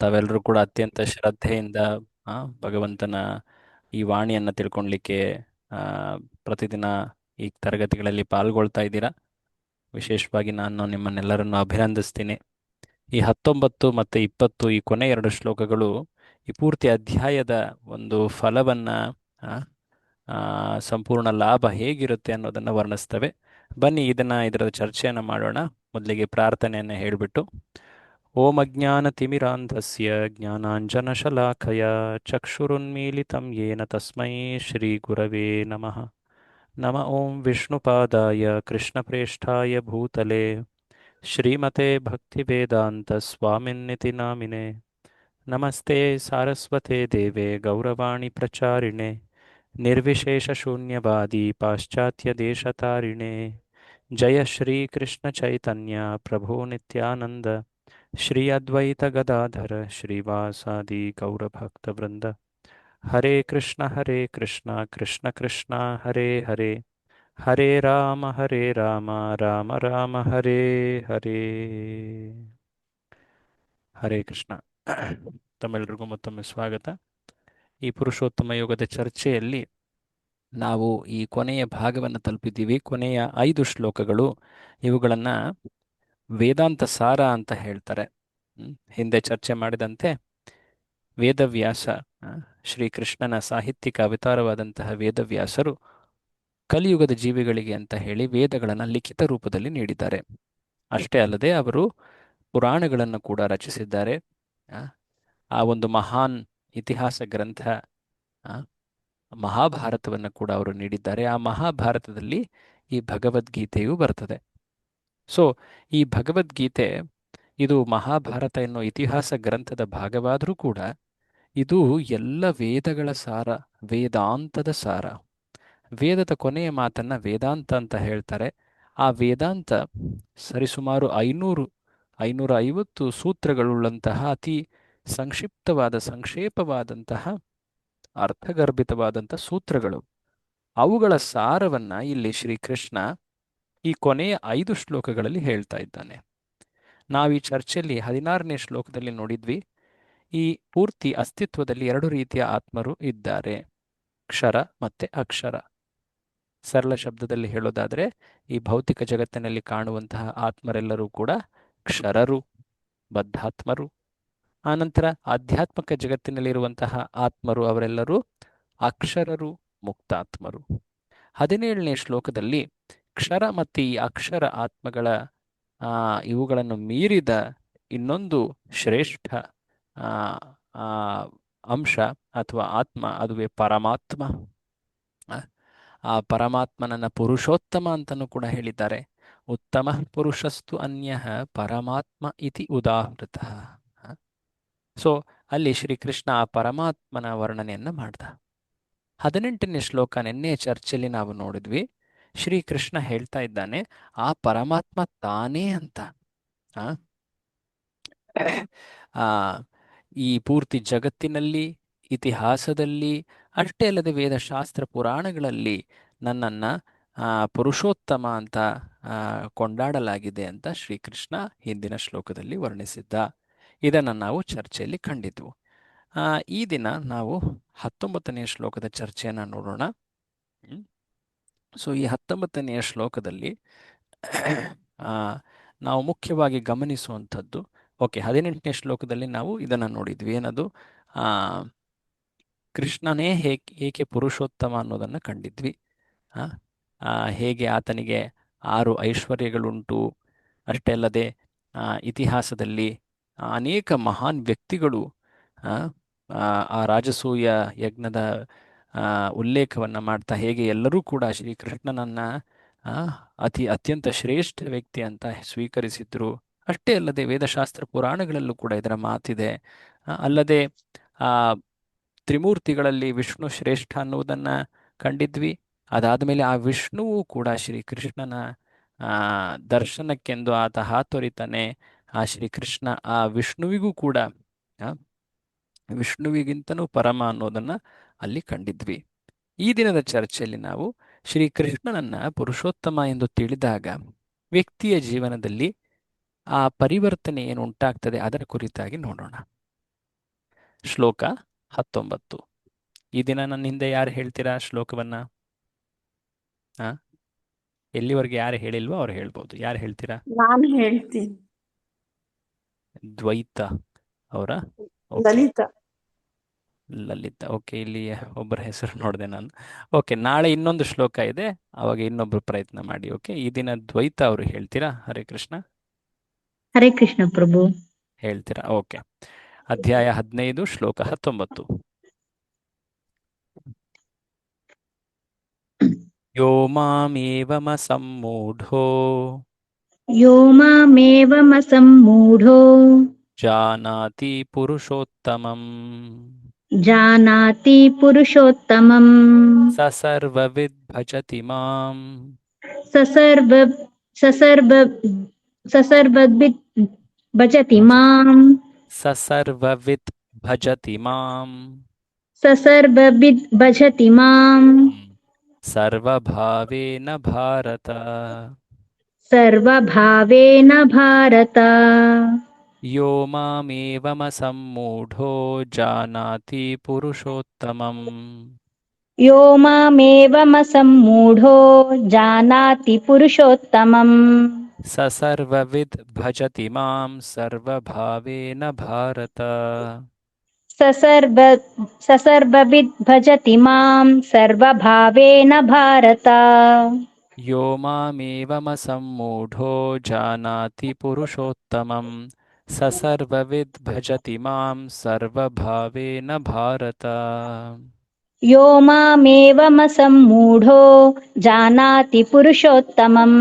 ತಾವೆಲ್ಲರೂ ಕೂಡ ಅತ್ಯಂತ ಶ್ರದ್ಧೆಯಿಂದ ಆ, ಭಗವಂತನ ಈ ವಾಣಿಯನ್ನು ತಿಳ್ಕೊಳ್ಲಿಕ್ಕೆ ಆ, ಪ್ರತಿದಿನ ಈ ತರಗತಿಗಳಲ್ಲಿ ಪಾಲ್ಗೊಳ್ತಾ ಇದ್ದೀರಾ. ವಿಶೇಷವಾಗಿ ನಾನು ನಿಮ್ಮನ್ನೆಲ್ಲರನ್ನು ಅಭಿನಂದಿಸ್ತೀನಿ. ಈ 19 ಮತ್ತು 20 ಈ ಕೊನೆ ಎರಡು ಶ್ಲೋಕಗಳು ಈ ಪೂರ್ತಿ ಅಧ್ಯಾಯದ ಒಂದು ಫಲವನ್ನ ಆ, ಆ, ಸಂಪೂರ್ಣ ಲಾಭ ಹೇಗಿರುತ್ತೆ ಅನ್ನೋದನ್ನು ವರ್ಣಿಸ್ತವೆ. ಬನ್ನಿ ಇದರ ಚರ್ಚೆಯನ್ನು ಮಾಡೋಣ. ಮೊದಲಿಗೆ ಪ್ರಾರ್ಥನೆಯನ್ನು ಹೇಳಿಬಿಟ್ಟು, ಓಂ ಅಜ್ಞಾನತಿಮಿರಾಂಧಸ್ಯ ಜ್ಞಾನಾಂಜನಶಲಾಖಯ ಚಕ್ಷುರುನ್ಮೀಲಿತಂ ಯೇನ ತಸ್ಮೈ ಶ್ರೀಗುರವೇ ನಮಃ. ನಮ ಓಂ ವಿಷ್ಣುಪಾದಾಯ ಕೃಷ್ಣಪ್ರೇಷ್ಠಾಯ ಭೂತಲೆ ಶ್ರೀಮತೆ ಭಕ್ತಿವೇದಾಂತ ಸ್ವಾಮಿನ್ನಿತಿ ನಾಮಿನೆ. ನಮಸ್ತೆ ಸಾರಸ್ವತೆ ದೇವೆ ಗೌರವಾಣಿ ಪ್ರಚಾರಿಣೆ ನಿರ್ವಿಶೇಷಶೂನ್ಯವಾದಿ ಪಾಶ್ಚಾತ್ಯದೇಶತಾರಿಣೆ. ಜಯ ಶ್ರೀ ಕೃಷ್ಣ ಚೈತನ್ಯ ಪ್ರಭೋ ನಿತ್ಯಾನಂದ ಶ್ರೀ ಅದ್ವೈತ ಗದಾಧರ ಶ್ರೀವಾಸಾದಿ ಗೌರಭಕ್ತವೃಂದ. ಹರೇ ಕೃಷ್ಣ ಕೃಷ್ಣ ಕೃಷ್ಣ ಹರೇ ಹರೇ, ಹರೇ ರಾಮ ರಾಮ ರಾಮ ಹರೇ ಹರೇ. ಹರೇ ಕೃಷ್ಣ. ತಮ್ಮೆಲ್ಲರಿಗೂ ಮತ್ತೊಮ್ಮೆ ಸ್ವಾಗತ. ಈ ಪುರುಷೋತ್ತಮ ಯೋಗದ ಚರ್ಚೆಯಲ್ಲಿ ನಾವು ಈ ಕೊನೆಯ ಭಾಗವನ್ನು ತಲುಪಿದ್ದೀವಿ. ಕೊನೆಯ 5 ಶ್ಲೋಕಗಳು, ಇವುಗಳನ್ನು ವೇದಾಂತ ಸಾರ ಅಂತ ಹೇಳ್ತಾರೆ. ಹಿಂದೆ ಚರ್ಚೆ ಮಾಡಿದಂತೆ ವೇದವ್ಯಾಸ, ಶ್ರೀಕೃಷ್ಣನ ಸಾಹಿತ್ಯಿಕ ಅವತಾರವಾದಂತಹ ವೇದವ್ಯಾಸರು ಕಲಿಯುಗದ ಜೀವಿಗಳಿಗೆ ಅಂತ ಹೇಳಿ ವೇದಗಳನ್ನು ಲಿಖಿತ ರೂಪದಲ್ಲಿ ನೀಡಿದ್ದಾರೆ. ಅಷ್ಟೇ ಅಲ್ಲದೆ ಅವರು ಪುರಾಣಗಳನ್ನು ಕೂಡ ರಚಿಸಿದ್ದಾರೆ. ಆ ಒಂದು ಮಹಾನ್ ಇತಿಹಾಸ ಗ್ರಂಥ ಮಹಾಭಾರತವನ್ನು ಕೂಡ ಅವರು ನೀಡಿದ್ದಾರೆ. ಆ ಮಹಾಭಾರತದಲ್ಲಿ ಈ ಭಗವದ್ಗೀತೆಯೂ ಬರ್ತದೆ. ಸೊ ಈ ಭಗವದ್ಗೀತೆ ಇದು ಮಹಾಭಾರತ ಎನ್ನುವ ಇತಿಹಾಸ ಗ್ರಂಥದ ಭಾಗವಾದರೂ ಕೂಡ ಇದು ಎಲ್ಲ ವೇದಗಳ ಸಾರ, ವೇದಾಂತದ ಸಾರ. ವೇದದ ಕೊನೆಯ ಮಾತನ್ನ ವೇದಾಂತ ಅಂತ ಹೇಳ್ತಾರೆ. ಆ ವೇದಾಂತ ಸರಿಸುಮಾರು 550 ಸೂತ್ರಗಳುಳ್ಳಂತಹ ಅತಿ ಸಂಕ್ಷೇಪವಾದಂತಹ ಅರ್ಥಗರ್ಭಿತವಾದಂಥ ಸೂತ್ರಗಳು. ಅವುಗಳ ಸಾರವನ್ನ ಇಲ್ಲಿ ಶ್ರೀಕೃಷ್ಣ ಈ ಕೊನೆಯ 5 ಶ್ಲೋಕಗಳಲ್ಲಿ ಹೇಳ್ತಾ ಇದ್ದಾನೆ. ನಾವು ಈ ಚರ್ಚೆಯಲ್ಲಿ 16ನೇ ಶ್ಲೋಕದಲ್ಲಿ ನೋಡಿದ್ವಿ, ಈ ಪೂರ್ತಿ ಅಸ್ತಿತ್ವದಲ್ಲಿ 2 ರೀತಿಯ ಆತ್ಮರು ಇದ್ದಾರೆ, ಕ್ಷರ ಮತ್ತೆ ಅಕ್ಷರ. ಸರಳ ಶಬ್ದದಲ್ಲಿ ಹೇಳೋದಾದ್ರೆ ಈ ಭೌತಿಕ ಜಗತ್ತಿನಲ್ಲಿ ಕಾಣುವಂತಹ ಆತ್ಮರೆಲ್ಲರೂ ಕೂಡ ಕ್ಷರರು, ಬದ್ಧಾತ್ಮರು. ಆನಂತರ ಆಧ್ಯಾತ್ಮಿಕ ಜಗತ್ತಿನಲ್ಲಿರುವಂತಹ ಆತ್ಮರು ಅವರೆಲ್ಲರೂ ಅಕ್ಷರರು, ಮುಕ್ತಾತ್ಮರು. 17ನೇ ಶ್ಲೋಕದಲ್ಲಿ ಕ್ಷರ ಮತ್ತು ಈ ಅಕ್ಷರ ಆತ್ಮಗಳ ಇವುಗಳನ್ನು ಮೀರಿದ ಇನ್ನೊಂದು ಶ್ರೇಷ್ಠ ಅಂಶ ಅಥವಾ ಆತ್ಮ, ಅದುವೇ ಪರಮಾತ್ಮ. ಆ ಪರಮಾತ್ಮನನ್ನ ಪುರುಷೋತ್ತಮ ಅಂತಲೂ ಕೂಡ ಹೇಳಿದ್ದಾರೆ. ಉತ್ತಮ ಪುರುಷಸ್ತು ಅನ್ಯ ಪರಮಾತ್ಮ ಇತಿ ಉದಾಹೃತ. ಸೊ ಅಲ್ಲಿ ಶ್ರೀಕೃಷ್ಣ ಆ ಪರಮಾತ್ಮನ ವರ್ಣನೆಯನ್ನ ಮಾಡ್ದ. 18ನೇ ಶ್ಲೋಕ ನಿನ್ನೆ ಚರ್ಚೆಯಲ್ಲಿ ನಾವು ನೋಡಿದ್ವಿ. ಶ್ರೀಕೃಷ್ಣ ಹೇಳ್ತಾ ಇದ್ದಾನೆ ಆ ಪರಮಾತ್ಮ ತಾನೇ ಅಂತ. ಈ ಪೂರ್ತಿ ಜಗತ್ತಿನಲ್ಲಿ, ಇತಿಹಾಸದಲ್ಲಿ, ಅಷ್ಟೇ ಅಲ್ಲದೆ ವೇದಶಾಸ್ತ್ರ ಪುರಾಣಗಳಲ್ಲಿ ನನ್ನನ್ನ ಪುರುಷೋತ್ತಮ ಅಂತ ಕೊಂಡಾಡಲಾಗಿದೆ ಅಂತ ಶ್ರೀಕೃಷ್ಣ ಹಿಂದಿನ ಶ್ಲೋಕದಲ್ಲಿ ವರ್ಣಿಸಿದ್ದ. ಇದನ್ನು ನಾವು ಚರ್ಚೆಯಲ್ಲಿ ಕಂಡಿದ್ವು. ಈ ದಿನ ನಾವು 19ನೇ ಶ್ಲೋಕದ ಚರ್ಚೆಯನ್ನು ನೋಡೋಣ. ಸೊ ಈ 19ನೆಯ ಶ್ಲೋಕದಲ್ಲಿ ನಾವು ಮುಖ್ಯವಾಗಿ ಗಮನಿಸುವಂಥದ್ದು, 18ನೇ ಶ್ಲೋಕದಲ್ಲಿ ನಾವು ಇದನ್ನು ನೋಡಿದ್ವಿ. ಏನದು? ಕೃಷ್ಣನೇ ಏಕೆ ಪುರುಷೋತ್ತಮ ಅನ್ನೋದನ್ನು ಕಂಡಿದ್ವಿ. ಹೇಗೆ ಆತನಿಗೆ 6 ಐಶ್ವರ್ಯಗಳುಂಟು. ಅಷ್ಟೇ ಅಲ್ಲದೆ ಇತಿಹಾಸದಲ್ಲಿ ಅನೇಕ ಮಹಾನ್ ವ್ಯಕ್ತಿಗಳು ಆ ರಾಜಸೂಯ ಯಜ್ಞದ ಉಲ್ಲೇಖವನ್ನು ಮಾಡ್ತಾ ಹೇಗೆ ಎಲ್ಲರೂ ಕೂಡ ಶ್ರೀಕೃಷ್ಣನನ್ನ ಅತ್ಯಂತ ಶ್ರೇಷ್ಠ ವ್ಯಕ್ತಿ ಅಂತ ಸ್ವೀಕರಿಸಿದ್ರು. ಅಷ್ಟೇ ಅಲ್ಲದೆ ವೇದಶಾಸ್ತ್ರ ಪುರಾಣಗಳಲ್ಲೂ ಕೂಡ ಇದರ ಮಾತಿದೆ. ಅಲ್ಲದೆ ತ್ರಿಮೂರ್ತಿಗಳಲ್ಲಿ ವಿಷ್ಣು ಶ್ರೇಷ್ಠ ಅನ್ನುವುದನ್ನ ಕಂಡಿದ್ವಿ. ಅದಾದಮೇಲೆ ಆ ವಿಷ್ಣುವು ಕೂಡ ಶ್ರೀಕೃಷ್ಣನ ದರ್ಶನಕ್ಕೆಂದು ಆತ ಹಾತೊರಿತಾನೆ. ಆ ಶ್ರೀಕೃಷ್ಣ ಆ ವಿಷ್ಣುವಿಗೂ ಕೂಡ ವಿಷ್ಣುವಿಗಿಂತನೂ ಪರಮ ಅನ್ನೋದನ್ನ ಅಲ್ಲಿ ಕಂಡಿದ್ವಿ. ಈ ದಿನದ ಚರ್ಚೆಯಲ್ಲಿ ನಾವು ಶ್ರೀಕೃಷ್ಣನನ್ನ ಪುರುಷೋತ್ತಮ ಎಂದು ತಿಳಿದಾಗ ವ್ಯಕ್ತಿಯ ಜೀವನದಲ್ಲಿ ಆ ಪರಿವರ್ತನೆ ಏನು ಉಂಟಾಗ್ತದೆ ಅದರ ಕುರಿತಾಗಿ ನೋಡೋಣ. ಶ್ಲೋಕ 19. ಈ ದಿನ ನನ್ನ ಹಿಂದೆ ಯಾರು ಹೇಳ್ತೀರಾ ಶ್ಲೋಕವನ್ನ? ಹಾ, ಎಲ್ಲಿವರೆಗೆ ಯಾರು ಹೇಳಿಲ್ವೋ ಅವ್ರು ಹೇಳ್ಬೋದು. ಯಾರು ಹೇಳ್ತೀರಾ? ನಾನು ಹೇಳ್ತೀನಿ. ದ್ವೈತ ಅವರ? ಓಕೆ. ಲಲಿತಾ. ಲಲಿತ. ಓಕೆ, ಇಲ್ಲಿ ಒಬ್ಬರ ಹೆಸರು ನೋಡಿದೆ ನಾನು. ಓಕೆ, ನಾಳೆ ಇನ್ನೊಂದು ಶ್ಲೋಕ ಇದೆ, ಅವಾಗ ಇನ್ನೊಬ್ರು ಪ್ರಯತ್ನ ಮಾಡಿ. ಓಕೆ, ಈ ದಿನ ದ್ವೈತ ಅವರು ಹೇಳ್ತೀರಾ? ಹರೇ ಕೃಷ್ಣ. ಹರೇ ಕೃಷ್ಣ ಪ್ರಭು. ಹೇಳ್ತೀರಾ? ಓಕೆ. ಅಧ್ಯಾಯ 15 ಶ್ಲೋಕ 19. ಯೋ ಮಾಮೇವಮಸಮ್ಮೂಢೋ ಯೋ ಮಾಮೇವಮಸಮ್ಮೂಢೋ ಜಾನಾತಿ ಪುರುಷೋತ್ತಮಂ ಜಾನಾತಿ ಪುರುಷೋತ್ತಮಂ ಸ ಸರ್ವವಿದ್ ಭಜತಿ ಮಾಂ ಸಸರ್ಬ ಸಸರ್ಬ ಸಸರ್ಬದ್ಭಿದ್ ಭಜತಿ ಭಜ ಮಾಂ ಸ ಸರ್ವವಿದ್ ಭಜತಿ ಮಾಂ ಸಸರ್ಬಭಿದ್ ಭಜತಿ ಮಾಂ ಹ್ಮ್. ಸರ್ವಭಾವೇನ ಭಾರತ. ಸರ್ವಭಾವೇನ ಭಾರತ. ಯೋ ಮಾಮೇವಮಸಮ್ಮೂಢೋ ಜಾನಾತಿ ಪುರುಷೋತ್ತಮಂ ಯೋ ಮಾಮೇವಮಸಮ್ಮೂಢೋ ಜಾನಾತಿ ಪುರುಷೋತ್ತಮಂ ಸ ಸರ್ವವಿದ್ ಭಜತಿ ಮಾಂ ಸರ್ವಭಾವೇನ ಭಾರತ. ಸಸರ್ಬ ಸಸರ್ಬಭಿದ್ ಭಜತಿ ಮಾಂ ಸರ್ವಭಾವೇನ ಭಾರತ. ಯೋ ಮಾಮೇವಮಸಮ್ಮೂಢೋ ಜಾನಾತಿ ಪುರುಷೋತ್ತಮಂ ಸ ಸರ್ವವಿದ್ ಭಜತಿ ಮಾಂ ಸರ್ವಭಾವೇನ ಭಾರತ. ಯೋ ಮಾಮೇವಮಸಮ್ಮೂಢೋ ಜಾನಾತಿ ಪುರುಷೋತ್ತಮಂ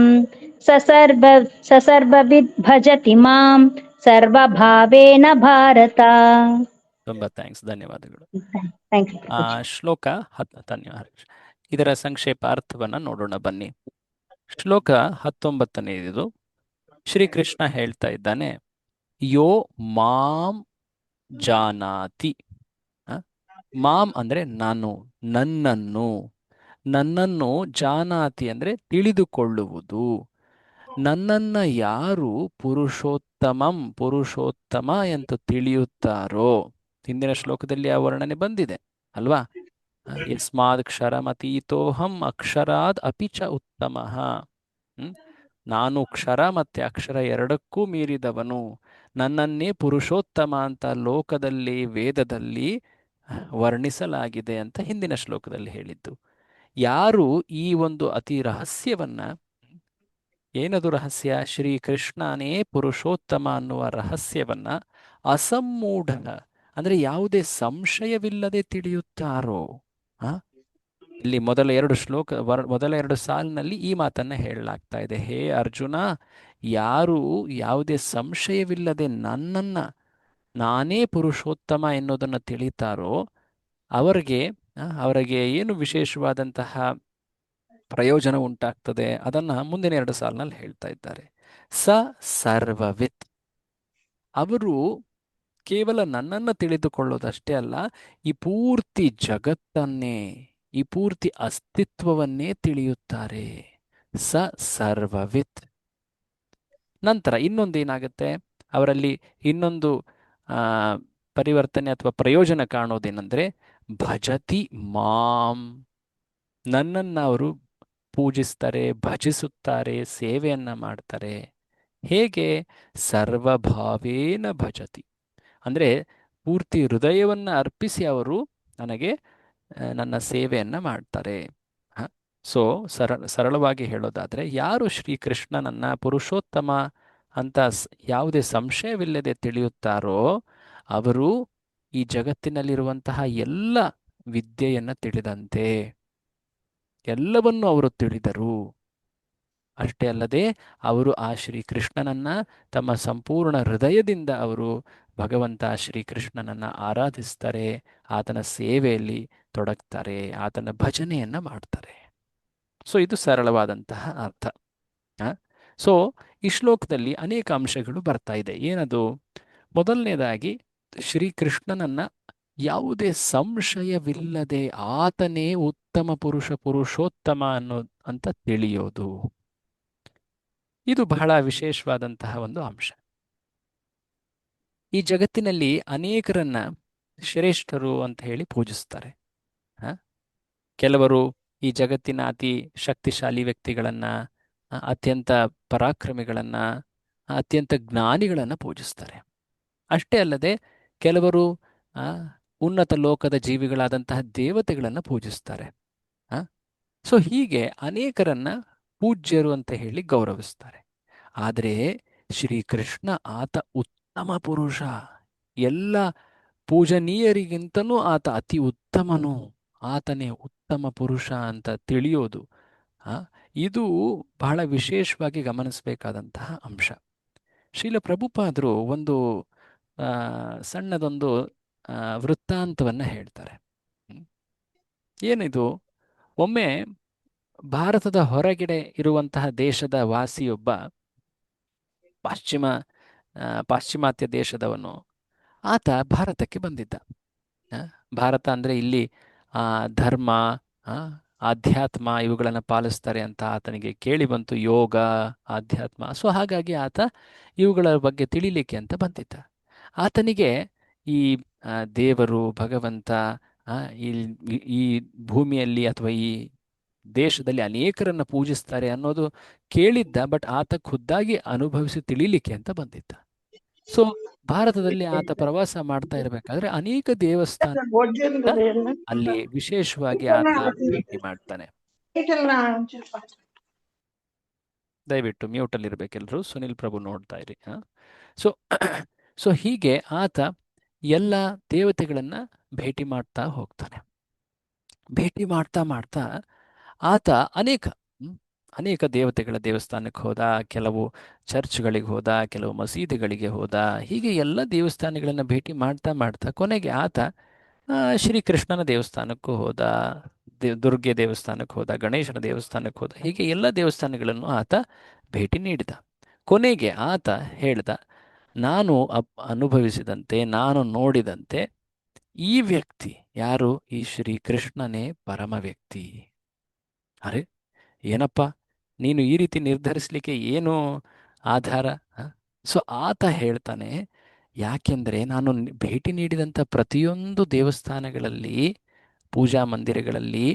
ಸಸರ್ಬಭಿದ್ ಭಜತಿ ಮಾಂ ಸರ್ವಭಾವೇನ ಭಾರತ. ತುಂಬ ಥ್ಯಾಂಕ್ಸ್, ಧನ್ಯವಾದಗಳು. Thank you. ಶ್ಲೋಕ ಧನ್ಯವಾದ. ಇದರ ಸಂಕ್ಷೇಪಾರ್ಥವನ್ನು ನೋಡೋಣ ಬನ್ನಿ. ಶ್ಲೋಕ 19ನೇದು. ಶ್ರೀಕೃಷ್ಣ ಹೇಳ್ತಾ ಇದ್ದಾನೆ, ಯೋ ಮಾಂ ಜಾನಾತಿ. ಮಾಂ ಅಂದ್ರೆ ನಾನು, ನನ್ನನ್ನು. ನನ್ನನ್ನು ಜಾನಾತಿ ಅಂದ್ರೆ ತಿಳಿದುಕೊಳ್ಳುವುದು. ನನ್ನನ್ನ ಯಾರು ಪುರುಷೋತ್ತಮಂ ಪುರುಷೋತ್ತಮ ಎಂದು ತಿಳಿಯುತ್ತಾರೋ. ಹಿಂದಿನ ಶ್ಲೋಕದಲ್ಲಿ ಆ ವರ್ಣನೆ ಬಂದಿದೆ ಅಲ್ವಾ? ಯಸ್ಮಾದ್ ಕ್ಷರಮತೀತೋಹಂ ಅಕ್ಷರಾದ್ ಅಪಿಚ ಉತ್ತಮಃ. ನಾನು ಕ್ಷರ ಮತ್ತೆ ಅಕ್ಷರ ಎರಡಕ್ಕೂ ಮೀರಿದವನು. ನನ್ನನ್ನೇ ಪುರುಷೋತ್ತಮ ಅಂತ ಲೋಕದಲ್ಲಿ ವೇದದಲ್ಲಿ ವರ್ಣಿಸಲಾಗಿದೆ ಅಂತ ಹಿಂದಿನ ಶ್ಲೋಕದಲ್ಲಿ ಹೇಳಿದ್ದು. ಯಾರು ಈ ಒಂದು ಅತಿ ರಹಸ್ಯವನ್ನ, ಏನದು ರಹಸ್ಯ? ಶ್ರೀಕೃಷ್ಣನೇ ಪುರುಷೋತ್ತಮ ಅನ್ನುವ ರಹಸ್ಯವನ್ನ ಅಸಮ್ಮೂಢ ಅಂದ್ರೆ ಯಾವುದೇ ಸಂಶಯವಿಲ್ಲದೆ ತಿಳಿಯುತ್ತಾರೋ. ಇಲ್ಲಿ ಮೊದಲ ಎರಡು ಸಾಲಿನಲ್ಲಿ ಈ ಮಾತನ್ನ ಹೇಳಲಾಗ್ತಾ ಇದೆ. ಹೇ ಅರ್ಜುನ, ಯಾರು ಯಾವುದೇ ಸಂಶಯವಿಲ್ಲದೆ ನನ್ನನ್ನ ನಾನೇ ಪುರುಷೋತ್ತಮ ಎನ್ನುವುದನ್ನು ತಿಳಿತಾರೋ ಅವರಿಗೆ ಏನು ವಿಶೇಷವಾದಂತಹ ಪ್ರಯೋಜನ ಉಂಟಾಗ್ತದೆ ಅದನ್ನ ಮುಂದಿನ ಎರಡು ಸಾಲಿನಲ್ಲಿ ಹೇಳ್ತಾ ಇದ್ದಾರೆ. ಸ ಸರ್ವವಿತ್, ಅವರು ಕೇವಲ ನನ್ನನ್ನು ತಿಳಿದುಕೊಳ್ಳೋದಷ್ಟೇ ಅಲ್ಲ, ಈ ಪೂರ್ತಿ ಜಗತ್ತನ್ನೇ, ಈ ಪೂರ್ತಿ ಅಸ್ತಿತ್ವವನ್ನೇ ತಿಳಿಯುತ್ತಾರೆ. ಸ ಸರ್ವವಿತ್. ನಂತರ ಇನ್ನೊಂದೇನಾಗುತ್ತೆ ಅವರಲ್ಲಿ, ಇನ್ನೊಂದು ಪರಿವರ್ತನೆ ಅಥವಾ ಪ್ರಯೋಜನ ಕಾಣೋದೇನೆಂದ್ರೆ ಭಜತಿ ಮಾಂ. ನನ್ನನ್ನು ಅವರು ಪೂಜಿಸ್ತಾರೆ, ಭಜಿಸುತ್ತಾರೆ, ಸೇವೆಯನ್ನ ಮಾಡ್ತಾರೆ. ಹೇಗೆ? ಸರ್ವಭಾವೇನ ಭಜತಿ ಅಂದ್ರೆ ಪೂರ್ತಿ ಹೃದಯವನ್ನ ಅರ್ಪಿಸಿ ಅವರು ನನಗೆ ನನ್ನ ಸೇವೆಯನ್ನ ಮಾಡ್ತಾರೆ. ಸೊ ಸರಳವಾಗಿ ಹೇಳೋದಾದ್ರೆ, ಯಾರು ಶ್ರೀಕೃಷ್ಣನನ್ನ ಪುರುಷೋತ್ತಮ ಅಂತ ಯಾವುದೇ ಸಂಶಯವಿಲ್ಲದೆ ತಿಳಿಯುತ್ತಾರೋ ಅವರು ಈ ಜಗತ್ತಿನಲ್ಲಿರುವಂತಹ ಎಲ್ಲ ವಿದ್ಯೆಯನ್ನ ತಿಳಿದಂತೆ. ಎಲ್ಲವನ್ನು ಅವರು ತಿಳಿದರು. ಅಷ್ಟೇ ಅಲ್ಲದೆ ಅವರು ಆ ಶ್ರೀಕೃಷ್ಣನನ್ನ ತಮ್ಮ ಸಂಪೂರ್ಣ ಹೃದಯದಿಂದ ಅವರು ಭಗವಂತ ಶ್ರೀಕೃಷ್ಣನನ್ನ ಆರಾಧಿಸ್ತಾರೆ, ಆತನ ಸೇವೆಯಲ್ಲಿ ತೊಡಗ್ತಾರೆ, ಆತನ ಭಜನೆಯನ್ನ ಮಾಡ್ತಾರೆ. ಸೊ ಇದು ಸರಳವಾದಂತಹ ಅರ್ಥ. ಸೊ ಈ ಶ್ಲೋಕದಲ್ಲಿ ಅನೇಕ ಅಂಶಗಳು ಬರ್ತಾ ಇದೆ. ಏನದು? ಮೊದಲನೇದಾಗಿ ಶ್ರೀಕೃಷ್ಣನನ್ನ ಯಾವುದೇ ಸಂಶಯವಿಲ್ಲದೆ ಆತನೇ ಉತ್ತಮ ಪುರುಷೋತ್ತಮ ಅಂತ ತಿಳಿಯೋದು. ಇದು ಬಹಳ ವಿಶೇಷವಾದಂತಹ ಒಂದು ಅಂಶ. ಈ ಜಗತ್ತಿನಲ್ಲಿ ಅನೇಕರನ್ನ ಶ್ರೇಷ್ಠರು ಅಂತ ಹೇಳಿ ಪೂಜಿಸ್ತಾರೆ. ಹ? ಕೆಲವರು ಈ ಜಗತ್ತಿನ ಅತಿ ಶಕ್ತಿಶಾಲಿ ವ್ಯಕ್ತಿಗಳನ್ನ, ಅತ್ಯಂತ ಪರಾಕ್ರಮಿಗಳನ್ನ, ಅತ್ಯಂತ ಜ್ಞಾನಿಗಳನ್ನ ಪೂಜಿಸ್ತಾರೆ. ಅಷ್ಟೇ ಅಲ್ಲದೆ ಕೆಲವರು ಆ, ಉನ್ನತ ಲೋಕದ ಜೀವಿಗಳಾದಂತಹ ದೇವತೆಗಳನ್ನು ಪೂಜಿಸ್ತಾರೆ. ಸೊ ಹೀಗೆ ಅನೇಕರನ್ನ ಪೂಜ್ಯರು ಅಂತ ಹೇಳಿ ಗೌರವಿಸ್ತಾರೆ. ಆದರೆ ಶ್ರೀಕೃಷ್ಣ ಆತ ಉತ್ತಮ ಪುರುಷ, ಎಲ್ಲ ಪೂಜನೀಯರಿಗಿಂತನೂ ಆತ ಅತಿ ಉತ್ತಮನು, ಆತನೇ ಉತ್ತಮ ಪುರುಷ ಅಂತ ತಿಳಿಯೋದು ಆ, ಇದು ಬಹಳ ವಿಶೇಷವಾಗಿ ಗಮನಿಸಬೇಕಾದಂತಹ ಅಂಶ. ಶ್ರೀಲ ಪ್ರಭುಪಾದರು ಒಂದು ಆ, ಸಣ್ಣದೊಂದು ವೃತ್ತಾಂತವನ್ನು ಹೇಳ್ತಾರೆ. ಹ್ಮ್. ಏನಿದು? ಒಮ್ಮೆ ಭಾರತದ ಹೊರಗಡೆ ಇರುವಂತಹ ದೇಶದ ವಾಸಿಯೊಬ್ಬ, ಪಾಶ್ಚಿಮ ಪಾಶ್ಚಿಮಾತ್ಯ ದೇಶದವನು, ಆತ ಭಾರತಕ್ಕೆ ಬಂದಿದ್ದ. ಆ, ಭಾರತ ಅಂದರೆ ಇಲ್ಲಿ ಧರ್ಮ, ಆ, ಆಧ್ಯಾತ್ಮ ಇವುಗಳನ್ನು ಪಾಲಿಸ್ತಾರೆ ಅಂತ ಆತನಿಗೆ ಕೇಳಿ ಬಂತು, ಯೋಗ, ಆಧ್ಯಾತ್ಮ. ಸೊ ಹಾಗಾಗಿ ಆತ ಇವುಗಳ ಬಗ್ಗೆ ತಿಳಿಲಿಕ್ಕೆ ಅಂತ ಬಂದಿದ್ದ. ಆತನಿಗೆ ಈ ದೇವರು, ಭಗವಂತ, ಆ, ಈ ಈ ಭೂಮಿಯಲ್ಲಿ ಅಥವಾ ಈ ದೇಶದಲ್ಲಿ ಅನೇಕರನ್ನ ಪೂಜಿಸ್ತಾರೆ ಅನ್ನೋದು ಕೇಳಿದ್ದ, ಬಟ್ ಆತ ಖುದ್ದಾಗಿ ಅನುಭವಿಸಿ ತಿಳಿಲಿಕ್ಕೆ ಅಂತ ಬಂದಿದ್ದ. ಸೊ ಭಾರತದಲ್ಲಿ ಆತ ಪ್ರವಾಸ ಮಾಡ್ತಾ ಇರಬೇಕಾದ್ರೆ ಅನೇಕ ದೇವಸ್ಥಾನ ಅಲ್ಲಿ ವಿಶೇಷವಾಗಿ ಆತ ಭೇಟಿ ಮಾಡ್ತಾನೆ. ದಯವಿಟ್ಟು ಮ್ಯೂಟಲ್ಲಿ ಇರಬೇಕೆಲ್ಲರೂ, ಸುನಿಲ್ ಪ್ರಭು ನೋಡ್ತಾ ಇರಿ. ಸೊ ಸೊ ಹೀಗೆ ಆತ ಎಲ್ಲ ದೇವತೆಗಳನ್ನ ಭೇಟಿ ಮಾಡ್ತಾ ಹೋಗ್ತಾನೆ. ಭೇಟಿ ಮಾಡ್ತಾ ಮಾಡ್ತಾ ಆತ ಅನೇಕ ಹ್ಮ್, ಅನೇಕ ದೇವತೆಗಳ ದೇವಸ್ಥಾನಕ್ಕೆ ಹೋದ, ಕೆಲವು ಚರ್ಚ್ಗಳಿಗೆ ಹೋದ, ಕೆಲವು ಮಸೀದಿಗಳಿಗೆ ಹೋದ. ಹೀಗೆ ಎಲ್ಲ ದೇವಸ್ಥಾನಗಳನ್ನು ಭೇಟಿ ಮಾಡ್ತಾ ಮಾಡ್ತಾ ಕೊನೆಗೆ ಆತ ಶ್ರೀಕೃಷ್ಣನ ದೇವಸ್ಥಾನಕ್ಕೂ ಹೋದ, ದುರ್ಗೆ ದೇವಸ್ಥಾನಕ್ಕೆ ಹೋದ, ಗಣೇಶನ ದೇವಸ್ಥಾನಕ್ಕೆ ಹೋದ. ಹೀಗೆ ಎಲ್ಲ ದೇವಸ್ಥಾನಗಳನ್ನು ಆತ ಭೇಟಿ ನೀಡಿದ. ಕೊನೆಗೆ ಆತ ಹೇಳ್ದ, ನಾನು ಅನುಭವಿಸಿದಂತೆ, ನಾನು ನೋಡಿದಂತೆ ಈ ವ್ಯಕ್ತಿ ಯಾರು? ಈ ಶ್ರೀಕೃಷ್ಣನೇ ಪರಮ ವ್ಯಕ್ತಿ. ಅರೆ ಏನಪ್ಪ, ನೀನು ಈ ರೀತಿ ನಿರ್ಧರಿಸಲಿಕ್ಕೆ ಏನು ಆಧಾರ? ಸೊ ಆತ ಹೇಳ್ತಾನೆ, ಯಾಕೆಂದರೆ ನಾನು ಭೇಟಿ ನೀಡಿದಂಥ ಪ್ರತಿಯೊಂದು ದೇವಸ್ಥಾನಗಳಲ್ಲಿ, ಪೂಜಾ ಮಂದಿರಗಳಲ್ಲಿ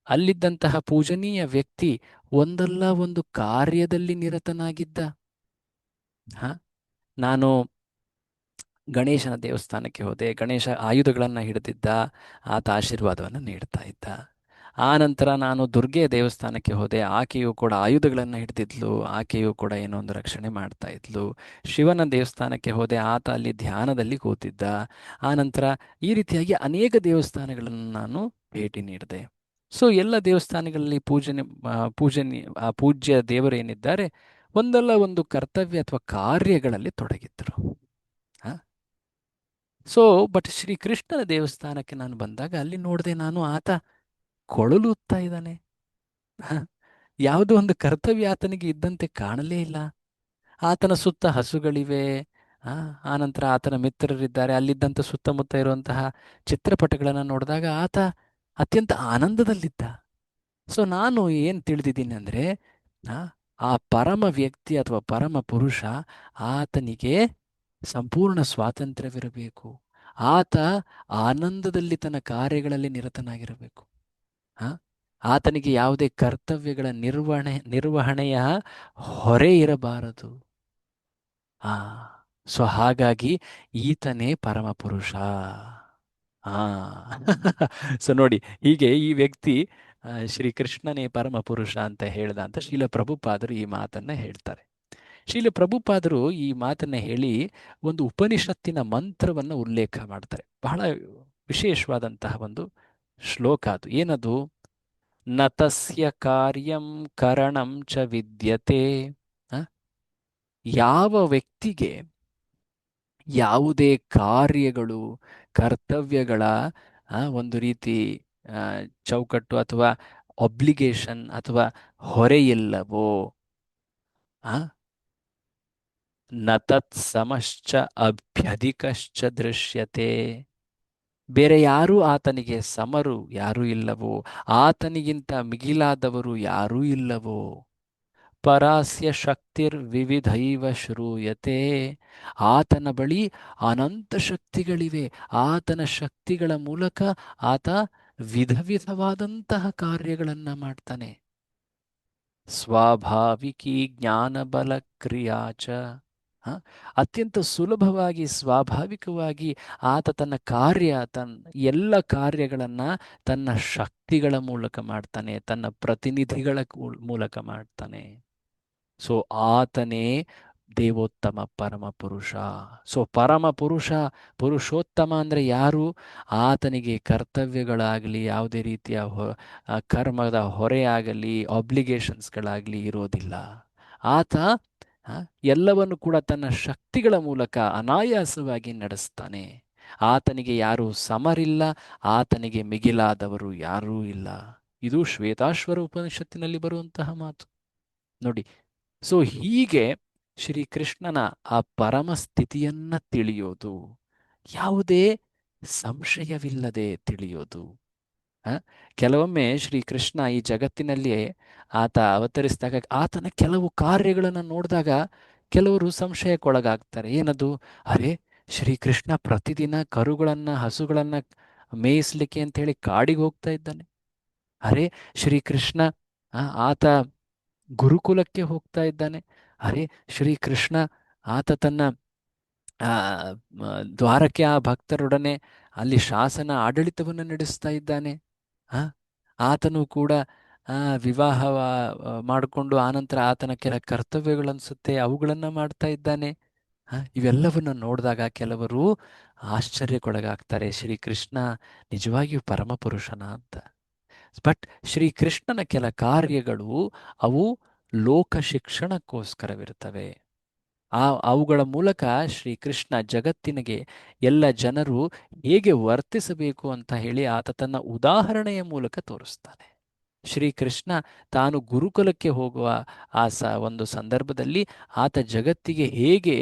ಅಲ್ಲಿದ್ದಂತಹ ಪೂಜನೀಯ ವ್ಯಕ್ತಿ ಒಂದಲ್ಲ ಒಂದು ಕಾರ್ಯದಲ್ಲಿ ನಿರತನಾಗಿದ್ದ. ನಾನು ಗಣೇಶನ ದೇವಸ್ಥಾನಕ್ಕೆ ಹೋದೆ, ಗಣೇಶ ಆಯುಧಗಳನ್ನು ಹಿಡಿದಿದ್ದ, ಆತ ಆಶೀರ್ವಾದವನ್ನು ನೀಡ್ತಾ ಇದ್ದ. ಆ ನಂತರ ನಾನು ದುರ್ಗೆ ದೇವಸ್ಥಾನಕ್ಕೆ ಹೋದೆ, ಆಕೆಯು ಕೂಡ ಆಯುಧಗಳನ್ನು ಹಿಡಿದಿದ್ಲು, ಆಕೆಯು ಕೂಡ ಏನೋ ಒಂದು ರಕ್ಷಣೆ ಮಾಡ್ತಾ ಇದ್ಲು. ಶಿವನ ದೇವಸ್ಥಾನಕ್ಕೆ ಹೋದೆ, ಆತ ಅಲ್ಲಿ ಧ್ಯಾನದಲ್ಲಿ ಕೂತಿದ್ದ. ಆ ನಂತರ ಈ ರೀತಿಯಾಗಿ ಅನೇಕ ದೇವಸ್ಥಾನಗಳನ್ನು ನಾನು ಭೇಟಿ ನೀಡಿದೆ. ಸೊ ಎಲ್ಲ ದೇವಸ್ಥಾನಗಳಲ್ಲಿ ಪೂಜ್ಯ ದೇವರು ಏನಿದ್ದಾರೆ, ಒಂದಲ್ಲ ಒಂದು ಕರ್ತವ್ಯ ಅಥವಾ ಕಾರ್ಯಗಳಲ್ಲಿ ತೊಡಗಿದ್ದರು. ಸೊ ಬಟ್ ಶ್ರೀಕೃಷ್ಣನ ದೇವಸ್ಥಾನಕ್ಕೆ ನಾನು ಬಂದಾಗ ಅಲ್ಲಿ ನೋಡಿದೆ, ನಾನು ಆತ ಕೊಳಲೂತ್ತಾ ಇದ್ದಾನೆ. ಯಾವುದೋ ಒಂದು ಕರ್ತವ್ಯ ಆತನಿಗೆ ಇದ್ದಂತೆ ಕಾಣಲೇ ಇಲ್ಲ. ಆತನ ಸುತ್ತ ಹಸುಗಳಿವೆ, ಆನಂತರ ಆತನ ಮಿತ್ರರಿದ್ದಾರೆ. ಅಲ್ಲಿದ್ದಂಥ ಸುತ್ತಮುತ್ತ ಇರುವಂತಹ ಚಿತ್ರಪಟಗಳನ್ನು ನೋಡಿದಾಗ ಆತ ಅತ್ಯಂತ ಆನಂದದಲ್ಲಿದ್ದ. ಸೊ ನಾನು ಏನು ತಿಳಿದಿದ್ದೀನಿ ಅಂದರೆ, ಆ ಪರಮ ವ್ಯಕ್ತಿ ಅಥವಾ ಪರಮ ಪುರುಷ, ಆತನಿಗೆ ಸಂಪೂರ್ಣ ಸ್ವಾತಂತ್ರ್ಯವಿರಬೇಕು. ಆತ ಆನಂದದಲ್ಲಿ ತನ್ನ ಕಾರ್ಯಗಳಲ್ಲಿ ನಿರತನಾಗಿರಬೇಕು. ಆತನಿಗೆ ಯಾವುದೇ ಕರ್ತವ್ಯಗಳ ನಿರ್ವಹಣೆಯ ಹೊರೆ ಇರಬಾರದು. ಸೊ ಹಾಗಾಗಿ ಈತನೇ ಪರಮ ಪುರುಷ. ಸೊ ನೋಡಿ, ಹೀಗೆ ಈ ವ್ಯಕ್ತಿ ಶ್ರೀಕೃಷ್ಣನೇ ಪರಮ ಪುರುಷ ಅಂತ ಹೇಳ್ದ ಅಂತ ಶ್ರೀಲ ಪ್ರಭುಪಾದರು ಈ ಮಾತನ್ನ ಹೇಳ್ತಾರೆ. ಶ್ರೀಲ ಪ್ರಭುಪಾದರು ಈ ಮಾತನ್ನ ಹೇಳಿ ಒಂದು ಉಪನಿಷತ್ತಿನ ಮಂತ್ರವನ್ನು ಉಲ್ಲೇಖ ಮಾಡ್ತಾರೆ. ಬಹಳ ವಿಶೇಷವಾದಂತಹ ಒಂದು ಶ್ಲೋಕ ಅದು. ಏನದು? ನ ತಸ್ಯ ಕಾರ್ಯಂ ಕರಣಂ ಚ ವಿದ್ಯತೆ. ಯಾವ ವ್ಯಕ್ತಿಗೆ ಯಾವುದೇ ಕಾರ್ಯಗಳು, ಕರ್ತವ್ಯಗಳ ಒಂದು ರೀತಿ ಚೌಕಟ್ಟು ಅಥವಾ ಒಬ್ಲಿಗೇಷನ್ ಅಥವಾ ಹೊರೆಯಿಲ್ಲವೋ, ನ ತತ್ ಸಮಶ್ಚ ಅಭ್ಯಧಿಕಶ್ಚ ದೃಶ್ಯತೆ. ಬೇರೆ ಯಾರೂ ಆತನಿಗೆ ಸಮರು ಯಾರೂ ಇಲ್ಲವೋ, ಆತನಿಗಿಂತ ಮಿಗಿಲಾದವರು ಯಾರೂ ಇಲ್ಲವೋ. ಪರಾಸ್ಯ ಶಕ್ತಿರ್ ವಿವಿಧೈವ ಶ್ರೂಯತೆ. ಆತನ ಬಳಿ ಅನಂತ ಶಕ್ತಿಗಳಿವೆ. ಆತನ ಶಕ್ತಿಗಳ ಮೂಲಕ ಆತ ವಿಧ ವಿಧವಾದಂತಹ ಕಾರ್ಯಗಳನ್ನು ಮಾಡ್ತಾನೆ. ಸ್ವಾಭಾವಿಕಿ ಜ್ಞಾನಬಲ ಕ್ರಿಯಾಚ. ಅತ್ಯಂತ ಸುಲಭವಾಗಿ ಸ್ವಾಭಾವಿಕವಾಗಿ ಆತ ತನ್ನ ಎಲ್ಲ ಕಾರ್ಯಗಳನ್ನು ತನ್ನ ಶಕ್ತಿಗಳ ಮೂಲಕ ಮಾಡ್ತಾನೆ, ತನ್ನ ಪ್ರತಿನಿಧಿಗಳ ಮೂಲಕ ಮಾಡ್ತಾನೆ. ಸೊ ಆತನೇ ದೇವೋತ್ತಮ ಪರಮ ಪುರುಷ. ಸೊ ಪರಮ ಪುರುಷ, ಪುರುಷೋತ್ತಮ ಅಂದರೆ ಯಾರು? ಆತನಿಗೆ ಕರ್ತವ್ಯಗಳಾಗಲಿ, ಯಾವುದೇ ರೀತಿಯ ಕರ್ಮದ ಹೊರೆಯಾಗಲಿ, ಆಬ್ಲಿಗೇಷನ್ಸ್ಗಳಾಗಲಿ ಇರೋದಿಲ್ಲ. ಆತ ಎಲ್ಲವನ್ನು ಕೂಡ ತನ್ನ ಶಕ್ತಿಗಳ ಮೂಲಕ ಅನಾಯಾಸವಾಗಿ ನಡೆಸ್ತಾನೆ. ಆತನಿಗೆ ಯಾರೂ ಸಮರಿಲ್ಲ, ಆತನಿಗೆ ಮಿಗಿಲಾದವರು ಯಾರೂ ಇಲ್ಲ. ಇದು ಶ್ವೇತಾಶ್ವರ ಉಪನಿಷತ್ತಿನಲ್ಲಿ ಬರುವಂತಹ ಮಾತು ನೋಡಿ. ಸೊ ಹೀಗೆ ಶ್ರೀಕೃಷ್ಣನ ಆ ಪರಮ ಸ್ಥಿತಿಯನ್ನ ತಿಳಿಯೋದು, ಯಾವುದೇ ಸಂಶಯವಿಲ್ಲದೆ ತಿಳಿಯೋದು. ಕೆಲವೊಮ್ಮೆ ಶ್ರೀಕೃಷ್ಣ ಈ ಜಗತ್ತಿನಲ್ಲಿ ಆತ ಅವತರಿಸಿದಾಗ ಆತನ ಕೆಲವು ಕಾರ್ಯಗಳನ್ನು ನೋಡಿದಾಗ ಕೆಲವರು ಸಂಶಯಕ್ಕೊಳಗಾಗ್ತಾರೆ. ಏನದು? ಅರೆ, ಶ್ರೀಕೃಷ್ಣ ಪ್ರತಿದಿನ ಕರುಗಳನ್ನು, ಹಸುಗಳನ್ನು ಮೇಯಿಸ್ಲಿಕ್ಕೆ ಅಂತ ಹೇಳಿ ಕಾಡಿಗೆ ಹೋಗ್ತಾ ಇದ್ದಾನೆ. ಅರೆ, ಶ್ರೀಕೃಷ್ಣ ಆತ ಗುರುಕುಲಕ್ಕೆ ಹೋಗ್ತಾ ಇದ್ದಾನೆ. ಅರೆ, ಶ್ರೀಕೃಷ್ಣ ಆತ ತನ್ನ ದ್ವಾರಕ್ಕೆ ಆ ಭಕ್ತರೊಡನೆ ಅಲ್ಲಿ ಶಾಸನ ಆಡಳಿತವನ್ನು ನಡೆಸ್ತಾ ಇದ್ದಾನೆ. ಆತನು ಕೂಡ ವಿವಾಹ ಮಾಡಿಕೊಂಡು ಆನಂತರ ಆತನ ಕೆಲ ಕರ್ತವ್ಯಗಳನ್ಸುತ್ತೆ ಅವುಗಳನ್ನು ಮಾಡ್ತಾ ಇದ್ದಾನೆ. ಇವೆಲ್ಲವನ್ನು ನೋಡಿದಾಗ ಕೆಲವರು ಆಶ್ಚರ್ಯಕ್ಕೊಳಗಾಗ್ತಾರೆ. ಶ್ರೀಕೃಷ್ಣ ನಿಜವಾಗಿಯೂ ಪರಮಪುರುಷನ ಅಂತ. ಬಟ್ ಶ್ರೀಕೃಷ್ಣನ ಕೆಲ ಕಾರ್ಯಗಳು ಅವು ಲೋಕ ಶಿಕ್ಷಣಕ್ಕೋಸ್ಕರವಿರ್ತವೆ. ಅವುಗಳ ಮೂಲಕ ಶ್ರೀಕೃಷ್ಣ ಜಗತ್ತಿನಗೆ ಎಲ್ಲ ಜನರು ಹೇಗೆ ವರ್ತಿಸಬೇಕು ಅಂತ ಹೇಳಿ ಆತ ತನ್ನ ಉದಾಹರಣೆಯ ಮೂಲಕ ತೋರಿಸ್ತಾನೆ. ಶ್ರೀಕೃಷ್ಣ ತಾನು ಗುರುಕುಲಕ್ಕೆ ಹೋಗುವ ಒಂದು ಸಂದರ್ಭದಲ್ಲಿ ಆತ ಜಗತ್ತಿಗೆ ಹೇಗೆ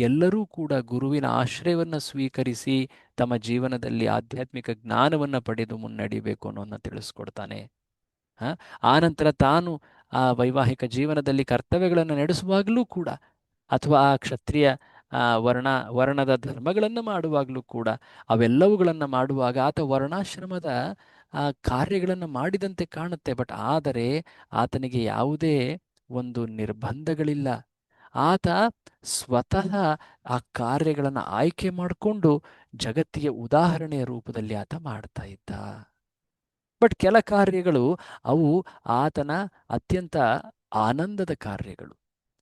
ಎಲ್ಲರೂ ಕೂಡ ಗುರುವಿನ ಆಶ್ರಯವನ್ನು ಸ್ವೀಕರಿಸಿ ತಮ್ಮ ಜೀವನದಲ್ಲಿ ಆಧ್ಯಾತ್ಮಿಕ ಜ್ಞಾನವನ್ನು ಪಡೆದು ಮುನ್ನಡಿಬೇಕು ಅನ್ನೋದನ್ನು ತಿಳಿಸ್ಕೊಡ್ತಾನೆ. ಆನಂತರ ತಾನು ಆ ವೈವಾಹಿಕ ಜೀವನದಲ್ಲಿ ಕರ್ತವ್ಯಗಳನ್ನು ನಡೆಸುವಾಗಲೂ ಕೂಡ, ಅಥವಾ ಆ ಕ್ಷತ್ರಿಯ ವರ್ಣದ ಧರ್ಮಗಳನ್ನು ಮಾಡುವಾಗಲೂ ಕೂಡ, ಅವೆಲ್ಲವುಗಳನ್ನು ಮಾಡುವಾಗ ಆತ ವರ್ಣಾಶ್ರಮದ ಕಾರ್ಯಗಳನ್ನು ಮಾಡಿದಂತೆ ಕಾಣುತ್ತೆ. ಬಟ್ ಆದರೆ ಆತನಿಗೆ ಯಾವುದೇ ಒಂದು ನಿರ್ಬಂಧಗಳಿಲ್ಲ. ಆತ ಸ್ವತಃ ಆ ಕಾರ್ಯಗಳನ್ನು ಆಯ್ಕೆ ಮಾಡಿಕೊಂಡು ಜಗತ್ತಿಗೆ ಉದಾಹರಣೆಯ ರೂಪದಲ್ಲಿ ಆತ ಮಾಡ್ತಾ ಇದ್ದ. ಬಟ್ ಕೆಲ ಕಾರ್ಯಗಳು ಅವು ಆತನ ಅತ್ಯಂತ ಆನಂದದ ಕಾರ್ಯಗಳು.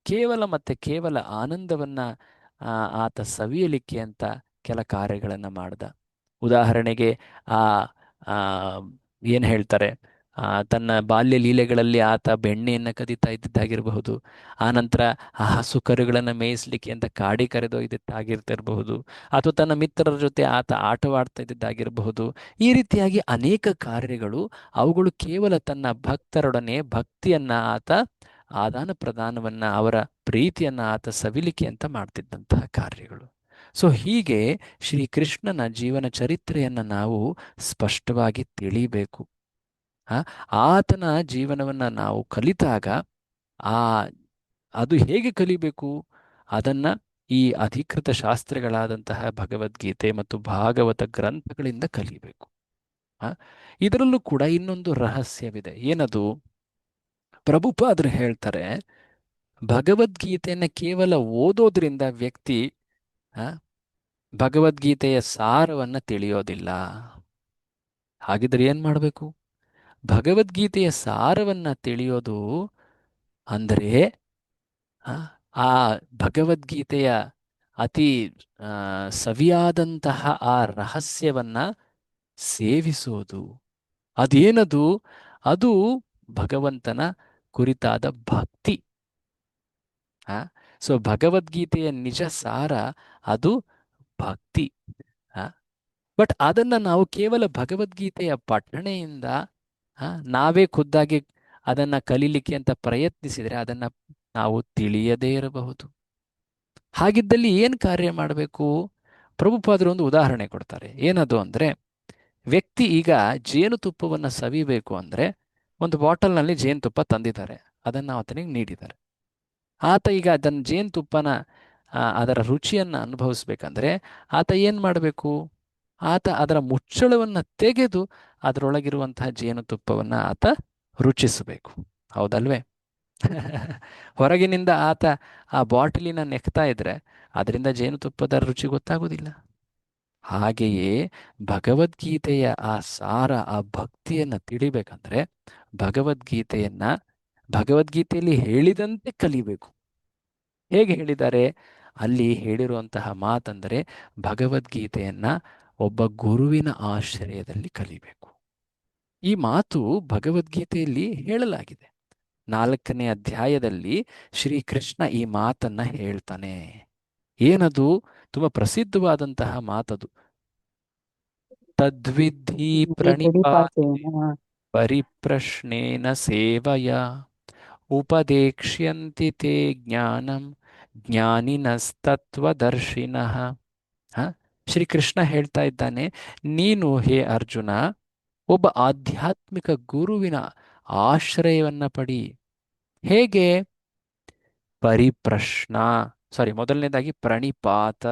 ಕೇವಲ ಆನಂದವನ್ನ ಆತ ಸವಿಯಲಿಕ್ಕೆ ಅಂತ ಕೆಲ ಕಾರ್ಯಗಳನ್ನು ಮಾಡ್ದ. ಉದಾಹರಣೆಗೆ ಏನು ಹೇಳ್ತಾರೆ, ತನ್ನ ಬಾಲ್ಯ ಲೀಲೆಗಳಲ್ಲಿ ಆತ ಬೆಣ್ಣೆಯನ್ನು ಕದೀತಾ ಇದ್ದಿದ್ದಾಗಿರಬಹುದು. ಆನಂತರ ಆ ಹಸು ಕರುಗಳನ್ನು ಮೇಯಿಸ್ಲಿಕ್ಕೆ ಅಂತ ಕಾಡಿ ಕರೆದೊಯ್ದಿದ್ದಾಗಿರ್ತಿರಬಹುದು, ಅಥವಾ ತನ್ನ ಮಿತ್ರರ ಜೊತೆ ಆತ ಆಟವಾಡ್ತಾ ಇದ್ದಿದ್ದಾಗಿರಬಹುದು. ಈ ರೀತಿಯಾಗಿ ಅನೇಕ ಕಾರ್ಯಗಳು, ಅವುಗಳು ಕೇವಲ ತನ್ನ ಭಕ್ತರೊಡನೆ ಭಕ್ತಿಯನ್ನ ಆತ ಆದಾನ ಪ್ರದಾನವನ್ನ, ಅವರ ಪ್ರೀತಿಯನ್ನ ಆತ ಸವಿಲಿಕೆ ಅಂತ ಮಾಡ್ತಿದ್ದಂತಹ ಕಾರ್ಯಗಳು. ಸೊ ಹೀಗೆ ಶ್ರೀಕೃಷ್ಣನ ಜೀವನ ಚರಿತ್ರೆಯನ್ನು ನಾವು ಸ್ಪಷ್ಟವಾಗಿ ತಿಳಿಬೇಕು. ಆತನ ಜೀವನವನ್ನು ನಾವು ಕಲಿತಾಗ ಅದು ಹೇಗೆ ಕಲಿಬೇಕು ಅದನ್ನು ಈ ಅಧಿಕೃತ ಶಾಸ್ತ್ರಗಳಾದಂತಹ ಭಗವದ್ಗೀತೆ ಮತ್ತು ಭಾಗವತ ಗ್ರಂಥಗಳಿಂದ ಕಲಿಬೇಕು. ಇದರಲ್ಲೂ ಕೂಡ ಇನ್ನೊಂದು ರಹಸ್ಯವಿದೆ. ಏನದು? ಪ್ರಭುಪಾದರು ಹೇಳ್ತಾರೆ, ಭಗವದ್ಗೀತೆಯನ್ನು ಕೇವಲ ಓದೋದ್ರಿಂದ ವ್ಯಕ್ತಿ ಭಗವದ್ಗೀತೆಯ ಸಾರವನ್ನು ತಿಳಿಯೋದಿಲ್ಲ. ಹಾಗಿದ್ರೆ ಏನು ಮಾಡಬೇಕು? ಭಗವದ್ಗೀತೆಯ ಸಾರವನ್ನು ತಿಳಿಯೋದು ಅಂದರೆ ಆ ಭಗವದ್ಗೀತೆಯ ಅತಿ ಸವಿಯಾದಂತಹ ಆ ರಹಸ್ಯವನ್ನು ಸೇವಿಸೋದು. ಅದೇನದು? ಅದು ಭಗವಂತನ ಕುರಿತಾದ ಭಕ್ತಿ. ಸೊ ಭಗವದ್ಗೀತೆಯ ನಿಜ ಸಾರ ಅದು ಭಕ್ತಿ. ಬಟ್ ಅದನ್ನು ನಾವು ಕೇವಲ ಭಗವದ್ಗೀತೆಯ ಪಠಣೆಯಿಂದ ನಾವೇ ಖುದ್ದಾಗಿ ಅದನ್ನು ಕಲೀಲಿಕ್ಕೆ ಅಂತ ಪ್ರಯತ್ನಿಸಿದರೆ ಅದನ್ನು ನಾವು ತಿಳಿಯದೇ ಇರಬಹುದು. ಹಾಗಿದ್ದಲ್ಲಿ ಏನು ಕಾರ್ಯ ಮಾಡಬೇಕು? ಪ್ರಭುಪಾದರು ಒಂದು ಉದಾಹರಣೆ ಕೊಡ್ತಾರೆ. ಏನದು ಅಂದರೆ, ವ್ಯಕ್ತಿ ಈಗ ಜೇನುತುಪ್ಪವನ್ನು ಸವಿಬೇಕು ಅಂದರೆ ಒಂದು ಬಾಟಲ್ನಲ್ಲಿ ಜೇನುತುಪ್ಪ ತಂದಿದ್ದಾರೆ, ಅದನ್ನು ಆತನಿಗೆ ನೀಡಿದ್ದಾರೆ. ಆತ ಈಗ ಅದನ್ನು ಜೇನುತುಪ್ಪನ ಅದರ ರುಚಿಯನ್ನು ಅನುಭವಿಸ್ಬೇಕಂದ್ರೆ ಆತ ಏನು ಮಾಡಬೇಕು? ಆತ ಅದರ ಮುಚ್ಚಳವನ್ನು ತೆಗೆದು ಅದರೊಳಗಿರುವಂತಹ ಜೇನುತುಪ್ಪವನ್ನು ಆತ ರುಚಿಸಬೇಕು. ಹೌದಲ್ವೇ? ಹೊರಗಿನಿಂದ ಆತ ಆ ಬಾಟಲಿನ ನೆಕ್ತಾ ಇದ್ರೆ ಅದರಿಂದ ಜೇನುತುಪ್ಪದ ರುಚಿ ಗೊತ್ತಾಗೋದಿಲ್ಲ. ಹಾಗೆಯೇ ಭಗವದ್ಗೀತೆಯ ಆ ಸಾರ, ಆ ಭಕ್ತಿಯನ್ನು ತಿಳಿಬೇಕಂದ್ರೆ ಭಗವದ್ಗೀತೆಯನ್ನ ಭಗವದ್ಗೀತೆಯಲ್ಲಿ ಹೇಳಿದಂತೆ ಕಲಿಬೇಕು. ಹೇಗೆ ಹೇಳಿದ್ದಾರೆ? ಅಲ್ಲಿ ಹೇಳಿರುವಂತಹ ಮಾತಂದರೆ ಭಗವದ್ಗೀತೆಯನ್ನ ಒಬ್ಬ ಗುರುವಿನ ಆಶ್ರಯದಲ್ಲಿ ಕಲಿಬೇಕು. ಈ ಮಾತು ಭಗವದ್ಗೀತೆಯಲ್ಲಿ ಹೇಳಲಾಗಿದೆ. 4ನೇ ಅಧ್ಯಾಯದಲ್ಲಿ ಶ್ರೀಕೃಷ್ಣ ಈ ಮಾತನ್ನ ಹೇಳ್ತಾನೆ. ಏನದು? ತುಂಬ ಪ್ರಸಿದ್ಧವಾದಂತಹ ಮಾತದು. ತದ್ವಿಧಿ ಪ್ರಣಿಪಾತೆ प्रणिपातेन ಪರಿಪ್ರಶ್ನೇನ ಸೇವಯ ಉಪದೇಕ್ಷ್ಯಂತಿ ತೇ ಜ್ಞಾನಂ ಜ್ಞಾನಿನಸ್ತತ್ವದರ್ಶಿನಃ. ಹ? ಶ್ರೀಕೃಷ್ಣ ಹೇಳ್ತಾ ಇದ್ದಾನೆ, ನೀನು ಹೇ ಅರ್ಜುನ ಒಬ್ಬ ಆಧ್ಯಾತ್ಮಿಕ ಗುರುವಿನ ಆಶ್ರಯವನ್ನ ಪಡಿ. ಹೇಗೆ? ಪರಿಪ್ರಶ್ನ, ಮೊದಲನೇದಾಗಿ ಪ್ರಣಿಪಾತ.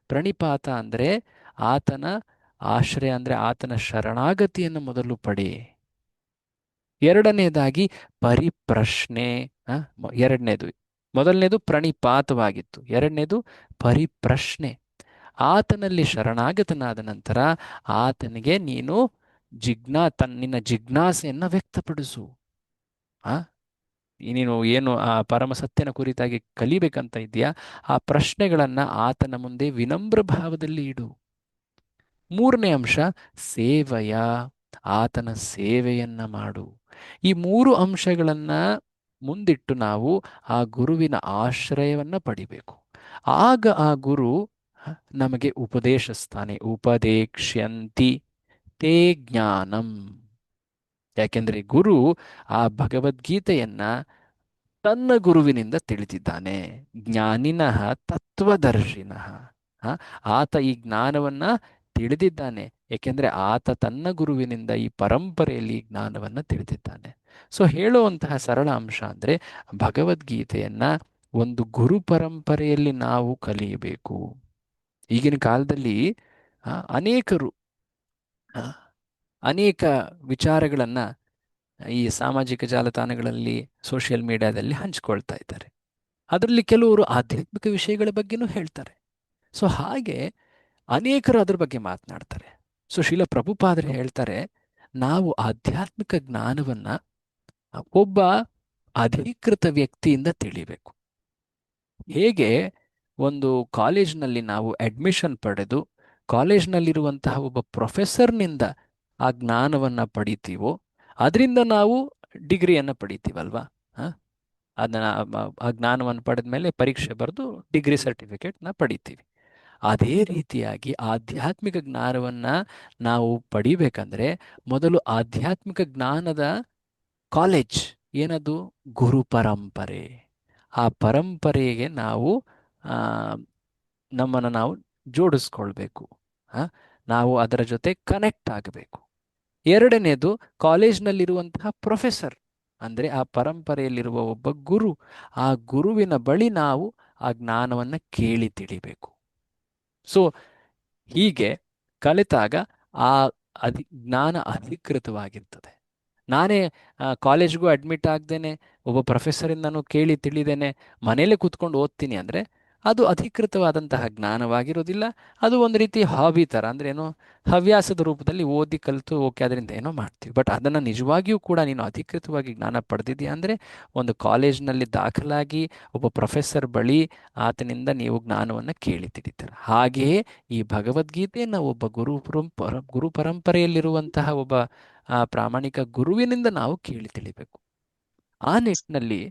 ಪ್ರಣಿಪಾತ ಅಂದರೆ ಆತನ ಆಶ್ರಯ, ಅಂದರೆ ಆತನ ಶರಣಾಗತಿಯನ್ನು ಮೊದಲು ಪಡಿ. ಎರಡನೇದಾಗಿ ಪರಿಪ್ರಶ್ನೆ. ಎರಡನೇದು, ಮೊದಲನೇದು ಪ್ರಣಿಪಾತವಾಗಿತ್ತು, ಎರಡನೇದು ಪರಿಪ್ರಶ್ನೆ. ಆತನಲ್ಲಿ ಶರಣಾಗತನಾದ ನಂತರ ಆತನಿಗೆ ನೀನು ನಿನ್ನ ಜಿಜ್ಞಾಸೆಯನ್ನು ವ್ಯಕ್ತಪಡಿಸು. ಆ ನೀನು ಏನು ಆ ಪರಮ ಸತ್ಯನ ಕುರಿತಾಗಿ ಕಲಿಬೇಕಂತ ಇದೆಯಾ, ಆ ಪ್ರಶ್ನೆಗಳನ್ನು ಆತನ ಮುಂದೆ ವಿನಮ್ರ ಭಾವದಲ್ಲಿ ಇಡು. ಮೂರನೇ ಅಂಶ ಸೇವೆಯ, ಆತನ ಸೇವೆಯನ್ನ ಮಾಡು. ಈ 3 ಅಂಶಗಳನ್ನ ಮುಂದಿಟ್ಟು ನಾವು ಆ ಗುರುವಿನ ಆಶ್ರಯವನ್ನ ಪಡಿಬೇಕು. ಆಗ ಆ ಗುರು ನಮಗೆ ಉಪದೇಶಿಸ್ತಾನೆ. ಉಪದೇಕ್ಷ್ಯಂತಿ ತೇ ಜ್ಞಾನಂ. ಯಾಕೆಂದ್ರೆ ಗುರು ಆ ಭಗವದ್ಗೀತೆಯನ್ನ ತನ್ನ ಗುರುವಿನಿಂದ ತಿಳಿದಿದ್ದಾನೆ. ಜ್ಞಾನಿನಃ ತತ್ವದರ್ಶಿನಃ. ಆತ ಈ ಜ್ಞಾನವನ್ನ ತಿಳಿದಿದ್ದಾನೆ, ಏಕೆಂದ್ರೆ ಆತ ತನ್ನ ಗುರುವಿನಿಂದ ಈ ಪರಂಪರೆಯಲ್ಲಿ ಜ್ಞಾನವನ್ನ ತಿಳಿದಿದ್ದಾನೆ. ಸೊ ಹೇಳುವಂತಹ ಸರಳ ಅಂಶ ಅಂದ್ರೆ ಭಗವದ್ಗೀತೆಯನ್ನ ಒಂದು ಗುರು ಪರಂಪರೆಯಲ್ಲಿ ನಾವು ಕಲಿಯಬೇಕು. ಈಗಿನ ಕಾಲದಲ್ಲಿ ಅನೇಕರು ಅನೇಕ ವಿಚಾರಗಳನ್ನ ಈ ಸಾಮಾಜಿಕ ಜಾಲತಾಣಗಳಲ್ಲಿ, ಸೋಷಿಯಲ್ ಮೀಡಿಯಾದಲ್ಲಿ ಹಂಚಿಕೊಳ್ತಾ ಇದ್ದಾರೆ. ಅದರಲ್ಲಿ ಕೆಲವರು ಆಧ್ಯಾತ್ಮಿಕ ವಿಷಯಗಳ ಬಗ್ಗೆನೂ ಹೇಳ್ತಾರೆ. ಸೊ ಹಾಗೆ ಅನೇಕರು ಅದ್ರ ಬಗ್ಗೆ ಮಾತನಾಡ್ತಾರೆ. ಸೊ ಶ್ರೀಲ ಪ್ರಭುಪಾದರು ಹೇಳ್ತಾರೆ, ನಾವು ಆಧ್ಯಾತ್ಮಿಕ ಜ್ಞಾನವನ್ನ ಒಬ್ಬ ಅಧಿಕೃತ ವ್ಯಕ್ತಿಯಿಂದ ತಿಳಿಬೇಕು. ಹೇಗೆ ಒಂದು ಕಾಲೇಜ್ನಲ್ಲಿ ನಾವು ಅಡ್ಮಿಷನ್ ಪಡೆದು ಕಾಲೇಜ್ನಲ್ಲಿರುವಂತಹ ಒಬ್ಬ ಪ್ರೊಫೆಸರ್ನಿಂದ ಆ ಜ್ಞಾನವನ್ನು ಪಡಿತೀವೋ, ಅದರಿಂದ ನಾವು ಡಿಗ್ರಿಯನ್ನು ಪಡಿತೀವಲ್ವಾ? ಅದನ್ನ ಆ ಜ್ಞಾನವನ್ನು ಪಡೆದ ಮೇಲೆ ಪರೀಕ್ಷೆ ಬರೆದು ಡಿಗ್ರಿ ಸರ್ಟಿಫಿಕೇಟ್ನ ಪಡಿತೀವಿ. ಅದೇ ರೀತಿಯಾಗಿ ಆಧ್ಯಾತ್ಮಿಕ ಜ್ಞಾನವನ್ನ ನಾವು ಪಡಿಬೇಕಂದ್ರೆ ಮೊದಲು ಆಧ್ಯಾತ್ಮಿಕ ಜ್ಞಾನದ ಕಾಲೇಜ್ ಏನದು? ಗುರು ಪರಂಪರೆ. ಆ ಪರಂಪರೆಗೆ ನಾವು ನಮ್ಮನ್ನು ನಾವು ಜೋಡಿಸ್ಕೊಳ್ಬೇಕು. ನಾವು ಅದರ ಜೊತೆ ಕನೆಕ್ಟ್ ಆಗಬೇಕು. ಎರಡನೇದು, ಕಾಲೇಜ್ನಲ್ಲಿರುವಂತಹ ಪ್ರೊಫೆಸರ್, ಅಂದರೆ ಆ ಪರಂಪರೆಯಲ್ಲಿರುವ ಒಬ್ಬ ಗುರು. ಆ ಗುರುವಿನ ಬಳಿ ನಾವು ಆ ಜ್ಞಾನವನ್ನು ಕೇಳಿ ತಿಳಿಬೇಕು. ಸೊ ಹೀಗೆ ಕಲಿತಾಗ ಆ ಜ್ಞಾನ ಅಧಿಕೃತವಾಗಿರ್ತದೆ. ನಾನೇ ಕಾಲೇಜ್ಗೂ ಅಡ್ಮಿಟ್ ಆಗ್ದೇನೆ ಒಬ್ಬ ಪ್ರೊಫೆಸರಿಂದನೂ ಕೇಳಿ ತಿಳಿದೇನೆ ಮನೇಲೆ ಕೂತ್ಕೊಂಡು ಓದ್ತೀನಿ ಅಂದರೆ ಅದು ಅಧಿಕೃತವಾದಂತಹ ಜ್ಞಾನವಾಗಿರೋದಿಲ್ಲ. ಅದು ಒಂದು ರೀತಿ ಹಾಬಿ ಥರ, ಅಂದರೆ ಏನೋ ಹವ್ಯಾಸದ ರೂಪದಲ್ಲಿ ಓದಿ ಕಲಿತು ಓಕೆ ಅದರಿಂದ ಏನೋ ಮಾಡ್ತೀವಿ. ಬಟ್ ಅದನ್ನು ನಿಜವಾಗಿಯೂ ಕೂಡ ನೀನು ಅಧಿಕೃತವಾಗಿ ಜ್ಞಾನ ಪಡೆದಿದೆಯಾ ಅಂದರೆ ಒಂದು ಕಾಲೇಜ್ನಲ್ಲಿ ದಾಖಲಾಗಿ ಒಬ್ಬ ಪ್ರೊಫೆಸರ್ ಬಳಿ ಆತನಿಂದ ನೀವು ಜ್ಞಾನವನ್ನು ಕೇಳಿ ತಿಳಿತಾರೆ. ಹಾಗೆಯೇ ಈ ಭಗವದ್ಗೀತೆಯನ್ನು ಒಬ್ಬ ಗುರು ಪರಂಪರೆಯಲ್ಲಿರುವಂತಹ ಒಬ್ಬ ಪ್ರಾಮಾಣಿಕ ಗುರುವಿನಿಂದ ನಾವು ಕೇಳಿ ತಿಳಿಬೇಕು. ಆ ನಿಟ್ಟಿನಲ್ಲಿ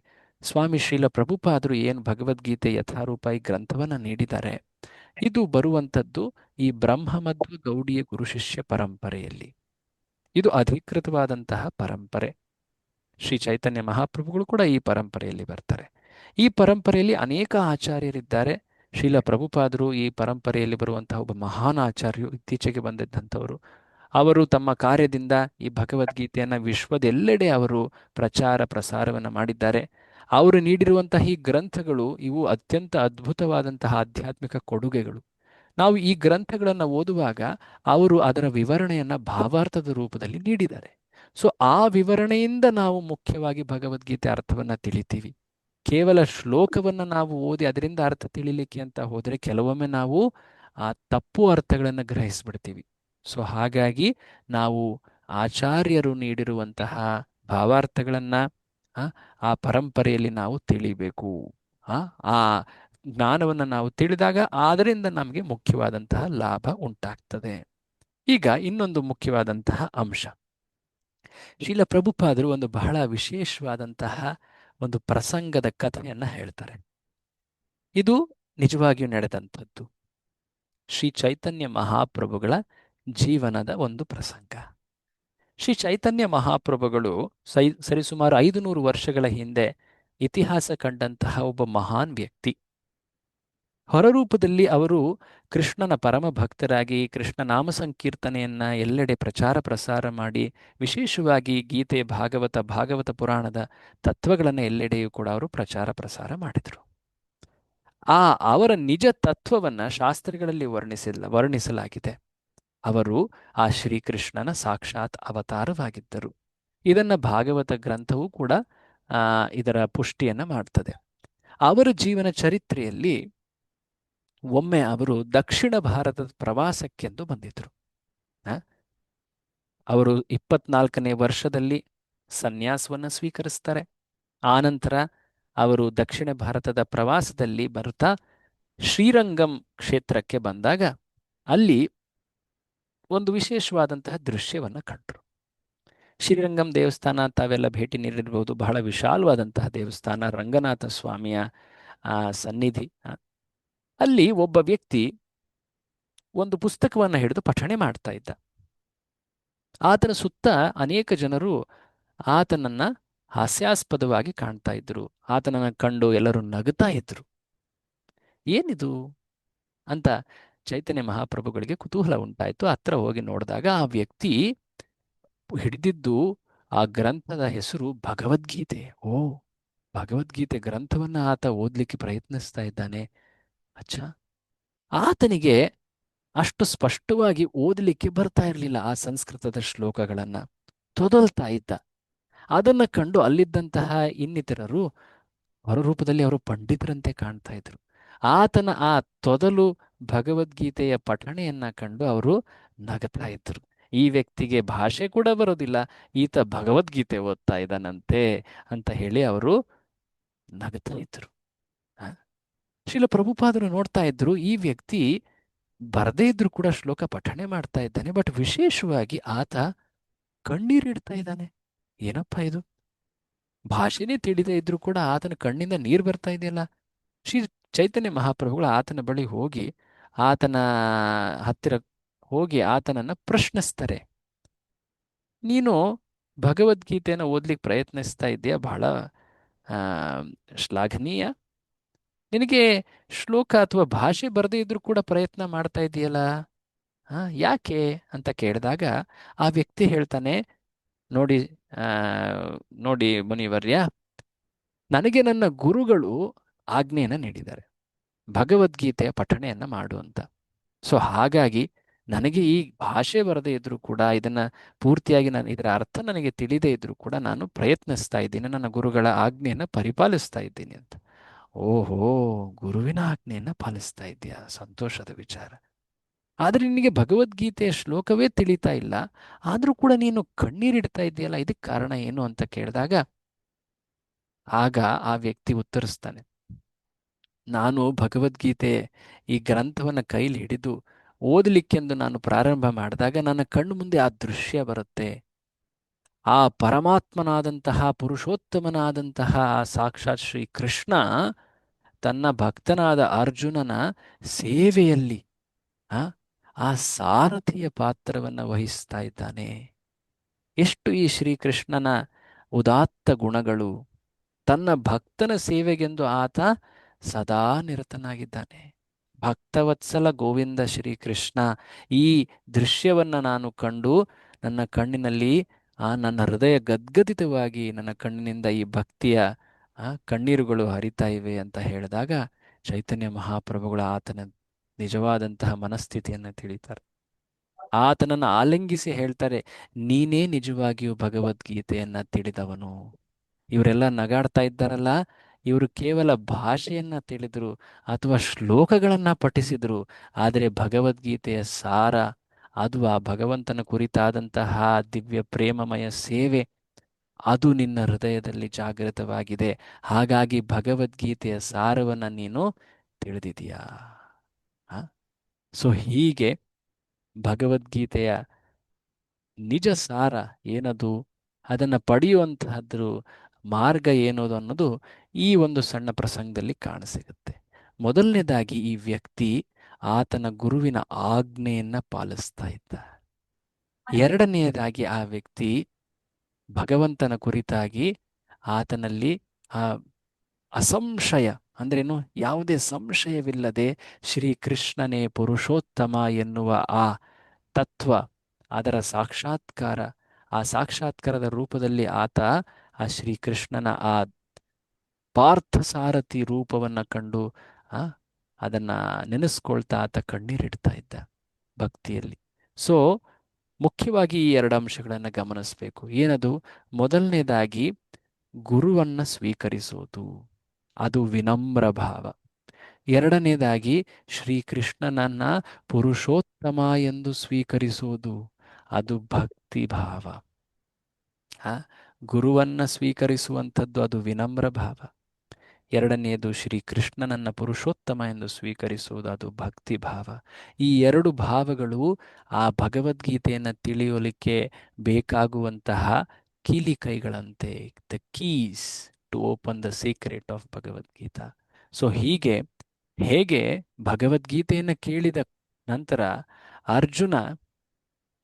ಸ್ವಾಮಿ ಶ್ರೀಲ ಪ್ರಭುಪಾದರು ಏನು ಭಗವದ್ಗೀತೆ ಯಥಾರೂಪಾಯಿ ಗ್ರಂಥವನ್ನು ನೀಡಿದ್ದಾರೆ, ಇದು ಬರುವಂಥದ್ದು ಈ ಬ್ರಹ್ಮಮಧ್ವ ಗೌಡಿಯ ಗುರು ಶಿಷ್ಯ ಪರಂಪರೆಯಲ್ಲಿ. ಇದು ಅಧಿಕೃತವಾದಂತಹ ಪರಂಪರೆ. ಶ್ರೀ ಚೈತನ್ಯ ಮಹಾಪ್ರಭುಗಳು ಕೂಡ ಈ ಪರಂಪರೆಯಲ್ಲಿ ಬರ್ತಾರೆ. ಈ ಪರಂಪರೆಯಲ್ಲಿ ಅನೇಕ ಆಚಾರ್ಯರಿದ್ದಾರೆ. ಶ್ರೀಲ ಪ್ರಭುಪಾದರು ಈ ಪರಂಪರೆಯಲ್ಲಿ ಬರುವಂತಹ ಒಬ್ಬ ಮಹಾನ್ ಆಚಾರ್ಯರು, ಇತ್ತೀಚೆಗೆ ಬಂದಿದ್ದಂಥವರು. ಅವರು ತಮ್ಮ ಕಾರ್ಯದಿಂದ ಈ ಭಗವದ್ಗೀತೆಯನ್ನು ವಿಶ್ವದೆಲ್ಲೆಡೆ ಅವರು ಪ್ರಚಾರವನ್ನು ಮಾಡಿದ್ದಾರೆ. ಅವರು ನೀಡಿರುವಂತಹ ಈ ಗ್ರಂಥಗಳು ಇವು ಅತ್ಯಂತ ಅದ್ಭುತವಾದಂತಹ ಆಧ್ಯಾತ್ಮಿಕ ಕೊಡುಗೆಗಳು. ನಾವು ಈ ಗ್ರಂಥಗಳನ್ನು ಓದುವಾಗ ಅವರು ಅದರ ವಿವರಣೆಯನ್ನು ಭಾವಾರ್ಥದ ರೂಪದಲ್ಲಿ ನೀಡಿದ್ದಾರೆ. ಸೊ ಆ ವಿವರಣೆಯಿಂದ ನಾವು ಮುಖ್ಯವಾಗಿ ಭಗವದ್ಗೀತೆ ಅರ್ಥವನ್ನು ತಿಳಿತೀವಿ. ಕೇವಲ ಶ್ಲೋಕವನ್ನು ನಾವು ಓದಿ ಅದರಿಂದ ಅರ್ಥ ತಿಳಿಲಿಕ್ಕೆ ಅಂತ ಹೋದರೆ ಕೆಲವೊಮ್ಮೆ ನಾವು ಆ ತಪ್ಪು ಅರ್ಥಗಳನ್ನು ಗ್ರಹಿಸ್ಬಿಡ್ತೀವಿ. ಸೊ ಹಾಗಾಗಿ ನಾವು ಆಚಾರ್ಯರು ನೀಡಿರುವಂತಹ ಭಾವಾರ್ಥಗಳನ್ನು ಆ ಪರಂಪರೆಯಲ್ಲಿ ನಾವು ತಿಳಿಬೇಕು. ಆ ಜ್ಞಾನವನ್ನು ನಾವು ತಿಳಿದಾಗ ಅದರಿಂದ ನಮಗೆ ಮುಖ್ಯವಾದಂತಹ ಲಾಭ ಉಂಟಾಗ್ತದೆ. ಈಗ ಇನ್ನೊಂದು ಮುಖ್ಯವಾದಂತಹ ಅಂಶ, ಶ್ರೀಲ ಪ್ರಭುಪಾದರು ಒಂದು ಬಹಳ ವಿಶೇಷವಾದಂತಹ ಒಂದು ಪ್ರಸಂಗದ ಕಥೆಯನ್ನು ಹೇಳ್ತಾರೆ. ಇದು ನಿಜವಾಗಿಯೂ ನಡೆದಂಥದ್ದು. ಶ್ರೀ ಚೈತನ್ಯ ಮಹಾಪ್ರಭುಗಳ ಜೀವನದ ಒಂದು ಪ್ರಸಂಗ. ಶ್ರೀ ಚೈತನ್ಯ ಮಹಾಪ್ರಭುಗಳು ಸರಿಸುಮಾರು 500 ವರ್ಷಗಳ ಹಿಂದೆ ಇತಿಹಾಸ ಕಂಡಂತಹ ಒಬ್ಬ ಮಹಾನ್ ವ್ಯಕ್ತಿ. ಹೊರರೂಪದಲ್ಲಿ ಅವರು ಕೃಷ್ಣನ ಪರಮ ಭಕ್ತರಾಗಿ ಕೃಷ್ಣ ನಾಮ ಸಂಕೀರ್ತನೆಯನ್ನ ಎಲ್ಲೆಡೆ ಪ್ರಚಾರ ಪ್ರಸಾರ ಮಾಡಿ, ವಿಶೇಷವಾಗಿ ಗೀತೆ, ಭಾಗವತ ಪುರಾಣದ ತತ್ವಗಳನ್ನು ಎಲ್ಲೆಡೆಯೂ ಕೂಡ ಅವರು ಪ್ರಚಾರ ಪ್ರಸಾರ ಮಾಡಿದರು. ಅವರ ನಿಜ ತತ್ವವನ್ನು ಶಾಸ್ತ್ರಗಳಲ್ಲಿ ವರ್ಣಿಸಲಾಗಿದೆ. ಅವರು ಆ ಶ್ರೀಕೃಷ್ಣನ ಸಾಕ್ಷಾತ್ ಅವತಾರವಾಗಿದ್ದರು. ಇದನ್ನು ಭಾಗವತ ಗ್ರಂಥವೂ ಕೂಡ ಇದರ ಪುಷ್ಟಿಯನ್ನು ಮಾಡ್ತದೆ. ಅವರ ಜೀವನ ಚರಿತ್ರೆಯಲ್ಲಿ ಒಮ್ಮೆ ಅವರು ದಕ್ಷಿಣ ಭಾರತದ ಪ್ರವಾಸಕ್ಕೆಂದು ಬಂದಿದ್ದರು. ಅವರು 24ನೇ ವರ್ಷದಲ್ಲಿ ಸನ್ಯಾಸವನ್ನು ಸ್ವೀಕರಿಸ್ತಾರೆ. ಆನಂತರ ಅವರು ದಕ್ಷಿಣ ಭಾರತದ ಪ್ರವಾಸದಲ್ಲಿ ಬರುತ್ತಾ ಶ್ರೀರಂಗಂ ಕ್ಷೇತ್ರಕ್ಕೆ ಬಂದಾಗ ಅಲ್ಲಿ ಒಂದು ವಿಶೇಷವಾದಂತಹ ದೃಶ್ಯವನ್ನು ಕಂಡರು. ಶ್ರೀರಂಗಂ ದೇವಸ್ಥಾನ ತಾವೆಲ್ಲ ಭೇಟಿ ನೀಡಿರಬಹುದು. ಬಹಳ ವಿಶಾಲವಾದಂತಹ ದೇವಸ್ಥಾನ, ರಂಗನಾಥ ಸ್ವಾಮಿಯ ಸನ್ನಿಧಿ. ಅಲ್ಲಿ ಒಬ್ಬ ವ್ಯಕ್ತಿ ಒಂದು ಪುಸ್ತಕವನ್ನು ಹಿಡಿದು ಪಠಣೆ ಮಾಡ್ತಾ ಇದ್ದ. ಆತನ ಸುತ್ತ ಅನೇಕ ಜನರು ಆತನನ್ನ ಹಾಸ್ಯಾಸ್ಪದವಾಗಿ ಕಾಣ್ತಾ ಇದ್ರು. ಆತನನ್ನು ಕಂಡು ಎಲ್ಲರೂ ನಗುತ್ತಾ ಇದ್ರು. ಏನಿದು ಅಂತ ಚೈತನ್ಯ ಮಹಾಪ್ರಭುಗಳಿಗೆ ಕುತೂಹಲ ಉಂಟಾಯಿತು. ಹತ್ರ ಹೋಗಿ ನೋಡಿದಾಗ ಆ ವ್ಯಕ್ತಿ ಹಿಡಿದಿದ್ದು ಆ ಗ್ರಂಥದ ಹೆಸರು ಭಗವದ್ಗೀತೆ. ಭಗವದ್ಗೀತೆ ಗ್ರಂಥವನ್ನ ಆತ ಓದ್ಲಿಕ್ಕೆ ಪ್ರಯತ್ನಿಸ್ತಾ ಇದ್ದಾನೆ. ಆತನಿಗೆ ಅಷ್ಟು ಸ್ಪಷ್ಟವಾಗಿ ಓದಲಿಕ್ಕೆ ಬರ್ತಾ ಇರಲಿಲ್ಲ. ಆ ಸಂಸ್ಕೃತದ ಶ್ಲೋಕಗಳನ್ನ ತೊದಲ್ತಾ ಇದ್ದ. ಅದನ್ನ ಕಂಡು ಅಲ್ಲಿದ್ದಂತಹ ಇನ್ನಿತರರು ಹೊರರೂಪದಲ್ಲಿ ಅವರು ಪಂಡಿತರಂತೆ ಕಾಣ್ತಾ ಇದ್ರು. ಆತನ ಆ ತೊದಲು ಭಗವದ್ಗೀತೆಯ ಪಠಣೆಯನ್ನ ಕಂಡು ಅವರು ನಗತಾ ಇದ್ರು. ಈ ವ್ಯಕ್ತಿಗೆ ಭಾಷೆ ಕೂಡ ಬರೋದಿಲ್ಲ, ಈತ ಭಗವದ್ಗೀತೆ ಓದ್ತಾ ಇದ್ದಾನಂತೆ ಅಂತ ಹೇಳಿ ಅವರು ನಗತಾ ಇದ್ರು. ಶ್ರೀಲ ಪ್ರಭುಪಾದರು ನೋಡ್ತಾ ಇದ್ರು, ಈ ವ್ಯಕ್ತಿ ಬರದೇ ಇದ್ರು ಕೂಡ ಶ್ಲೋಕ ಪಠಣೆ ಮಾಡ್ತಾ ಇದ್ದಾನೆ, ಬಟ್ ವಿಶೇಷವಾಗಿ ಆತ ಕಣ್ಣೀರಿಡ್ತಾ ಇದ್ದಾನೆ. ಏನಪ್ಪ ಇದು, ಭಾಷೆನೇ ತಿಳಿದೇ ಇದ್ರು ಕೂಡ ಆತನ ಕಣ್ಣಿಂದ ನೀರು ಬರ್ತಾ ಇದೆಯಲ್ಲ. ಶ್ರೀ ಚೈತನ್ಯ ಮಹಾಪ್ರಭುಗಳು ಆತನ ಬಳಿ ಹೋಗಿ ಆತನ ಹತ್ತಿರ ಹೋಗಿ ಆತನನ್ನ ಪ್ರಶ್ನಿಸ್ತಾರೆ. ನೀನು ಭಗವದ್ಗೀತೆಯನ್ನು ಓದ್ಲಿಕ್ಕೆ ಪ್ರಯತ್ನಿಸ್ತಾ ಇದೆಯಾ, ಬಹಳ ಶ್ಲಾಘನೀಯ. ನಿನಗೆ ಶ್ಲೋಕ ಅಥವಾ ಭಾಷೆ ಬರದೇ ಇದ್ರೂ ಕೂಡ ಪ್ರಯತ್ನ ಮಾಡ್ತಾ ಇದೆಯಲ್ಲ, ಯಾಕೆ ಅಂತ ಕೇಳಿದಾಗ ಆ ವ್ಯಕ್ತಿ ಹೇಳ್ತಾನೆ, ನೋಡಿ ನೋಡಿ ಮುನಿವರ್ಯ, ನನಗೆ ನನ್ನ ಗುರುಗಳು ಆಜ್ಞೆಯನ್ನು ನೀಡಿದ್ದಾರೆ ಭಗವದ್ಗೀತೆಯ ಪಠಣೆಯನ್ನ ಮಾಡು ಅಂತ. ಸೊ ಹಾಗಾಗಿ ನನಗೆ ಈ ಭಾಷೆ ಬರದೇ ಇದ್ರೂ ಕೂಡ ಇದನ್ನ ಪೂರ್ತಿಯಾಗಿ ಇದರ ಅರ್ಥ ನನಗೆ ತಿಳಿದೇ ಇದ್ರೂ ಕೂಡ ನಾನು ಪ್ರಯತ್ನಿಸ್ತಾ ಇದ್ದೀನಿ, ನನ್ನ ಗುರುಗಳ ಆಜ್ಞೆಯನ್ನು ಪರಿಪಾಲಿಸ್ತಾ ಇದ್ದೀನಿ ಅಂತ. ಓಹೋ, ಗುರುವಿನ ಆಜ್ಞೆಯನ್ನು ಪಾಲಿಸ್ತಾ ಇದೆಯಾ, ಸಂತೋಷದ ವಿಚಾರ. ಆದರೆ ನಿನಗೆ ಭಗವದ್ಗೀತೆಯ ಶ್ಲೋಕವೇ ತಿಳಿತಾ ಇಲ್ಲ, ಆದರೂ ಕೂಡ ನೀನು ಕಣ್ಣೀರಿಡ್ತಾ ಇದೆಯಲ್ಲ, ಇದಕ್ಕೆ ಕಾರಣ ಏನು ಅಂತ ಕೇಳಿದಾಗ ಆಗ ಆ ವ್ಯಕ್ತಿ ಉತ್ತರಿಸ್ತಾನೆ, ನಾನು ಭಗವದ್ಗೀತೆ ಈ ಗ್ರಂಥವನ್ನು ಕೈಲಿ ಹಿಡಿದು ಓದಲಿಕ್ಕೆಂದು ನಾನು ಪ್ರಾರಂಭ ಮಾಡಿದಾಗ ನನ್ನ ಕಣ್ಣು ಮುಂದೆ ಆ ದೃಶ್ಯ ಬರುತ್ತೆ. ಆ ಪರಮಾತ್ಮನಾದಂತಹ ಪುರುಷೋತ್ತಮನಾದಂತಹ ಸಾಕ್ಷಾತ್ ಶ್ರೀ ಕೃಷ್ಣ ತನ್ನ ಭಕ್ತನಾದ ಅರ್ಜುನನ ಸೇವೆಯಲ್ಲಿ ಆ ಸಾರಥಿಯ ಪಾತ್ರವನ್ನು ವಹಿಸ್ತಾ ಇದ್ದಾನೆ. ಎಷ್ಟು ಈ ಶ್ರೀಕೃಷ್ಣನ ಉದಾತ್ತ ಗುಣಗಳು. ತನ್ನ ಭಕ್ತನ ಸೇವೆಗೆಂದು ಆತ ಸದಾ ನಿರತನಾಗಿದ್ದಾನೆ. ಭಕ್ತವತ್ಸಲ ಗೋವಿಂದ ಶ್ರೀಕೃಷ್ಣ. ಈ ದೃಶ್ಯವನ್ನು ನಾನು ಕಂಡು ನನ್ನ ಕಣ್ಣಿನಲ್ಲಿ ನನ್ನ ಹೃದಯ ಗದ್ಗದಿತವಾಗಿ ನನ್ನ ಕಣ್ಣಿನಿಂದ ಈ ಭಕ್ತಿಯ ಕಣ್ಣೀರುಗಳು ಹರಿತಾ ಇವೆ ಅಂತ ಹೇಳಿದಾಗ ಚೈತನ್ಯ ಮಹಾಪ್ರಭುಗಳು ಆತನ ನಿಜವಾದಂತಹ ಮನಸ್ಥಿತಿಯನ್ನು ತಿಳಿತಾರೆ. ಆತನನ್ನು ಆಲಿಂಗಿಸಿ ಹೇಳ್ತಾರೆ, ನೀನೇ ನಿಜವಾಗಿಯೂ ಭಗವದ್ಗೀತೆಯನ್ನ ತಿಳಿದವನು. ಇವರೆಲ್ಲ ನಗಾಡ್ತಾ ಇದ್ದಾರಲ್ಲ, ಇವರು ಕೇವಲ ಭಾಷೆಯನ್ನ ತಿಳಿದ್ರು ಅಥವಾ ಶ್ಲೋಕಗಳನ್ನ ಪಠಿಸಿದ್ರು, ಆದರೆ ಭಗವದ್ಗೀತೆಯ ಸಾರ, ಅದು ಆ ಭಗವಂತನ ಕುರಿತಾದಂತಹ ದಿವ್ಯ ಪ್ರೇಮಮಯ ಸೇವೆ, ಅದು ನಿನ್ನ ಹೃದಯದಲ್ಲಿ ಜಾಗೃತವಾಗಿದೆ. ಹಾಗಾಗಿ ಭಗವದ್ಗೀತೆಯ ಸಾರವನ್ನ ನೀನು ತಿಳಿದಿದೀಯಾ. ಸೊ ಹೀಗೆ ಭಗವದ್ಗೀತೆಯ ನಿಜ ಸಾರ ಏನದು, ಅದನ್ನು ಪಡೆಯುವಂತಹದ್ದು ಮಾರ್ಗ ಏನೋದು ಅನ್ನೋದು ಈ ಒಂದು ಸಣ್ಣ ಪ್ರಸಂಗದಲ್ಲಿ ಕಾಣಸಿಗುತ್ತೆ. ಮೊದಲನೇದಾಗಿ ಈ ವ್ಯಕ್ತಿ ಆತನ ಗುರುವಿನ ಆಜ್ಞೆಯನ್ನ ಪಾಲಿಸ್ತಾ ಇದ್ದ. ಎರಡನೆಯದಾಗಿ ಆ ವ್ಯಕ್ತಿ ಭಗವಂತನ ಕುರಿತಾಗಿ ಆತನಲ್ಲಿ ಆ ಅಸಂಶಯ ಅಂದ್ರೇನು, ಯಾವುದೇ ಸಂಶಯವಿಲ್ಲದೆ ಶ್ರೀಕೃಷ್ಣನೇ ಪುರುಷೋತ್ತಮ ಎನ್ನುವ ಆ ತತ್ವ, ಅದರ ಸಾಕ್ಷಾತ್ಕಾರ, ಆ ಸಾಕ್ಷಾತ್ಕಾರದ ರೂಪದಲ್ಲಿ ಆತ ಆ ಶ್ರೀಕೃಷ್ಣನ ಆ ಪಾರ್ಥಸಾರಥಿ ರೂಪವನ್ನು ಕಂಡು ಆ ಅದನ್ನ ನೆನೆಸ್ಕೊಳ್ತಾ ಆತ ಕಣ್ಣೀರಿಡ್ತಾ ಇದ್ದ ಭಕ್ತಿಯಲ್ಲಿ. ಸೊ ಮುಖ್ಯವಾಗಿ ಈ ಎರಡು ಅಂಶಗಳನ್ನು ಗಮನಿಸಬೇಕು. ಏನದು? ಮೊದಲನೇದಾಗಿ ಗುರುವನ್ನ ಸ್ವೀಕರಿಸೋದು, ಅದು ವಿನಮ್ರ ಭಾವ. ಎರಡನೇದಾಗಿ ಶ್ರೀಕೃಷ್ಣನನ್ನ ಪುರುಷೋತ್ತಮ ಎಂದು ಸ್ವೀಕರಿಸುವುದು, ಅದು ಭಕ್ತಿ ಭಾವ. ಗುರುವನ್ನ ಸ್ವೀಕರಿಸುವಂಥದ್ದು ಅದು ವಿನಮ್ರ ಭಾವ. ಎರಡನೆಯದು ಶ್ರೀಕೃಷ್ಣನನ್ನ ಪುರುಷೋತ್ತಮ ಎಂದು ಸ್ವೀಕರಿಸುವುದು, ಅದು ಭಕ್ತಿ ಭಾವ. ಈ ಎರಡು ಭಾವಗಳು ಆ ಭಗವದ್ಗೀತೆಯನ್ನು ತಿಳಿಯಲಿಕ್ಕೆ ಬೇಕಾಗುವಂತಹ ಕೀಲಿಕೈಗಳಂತೆ, the keys to open the secret of Bhagavad Gita. So ಹೇಗೆ ಭಗವದ್ಗೀತೆಯನ್ನು ಕೇಳಿದ ನಂತರ ಅರ್ಜುನ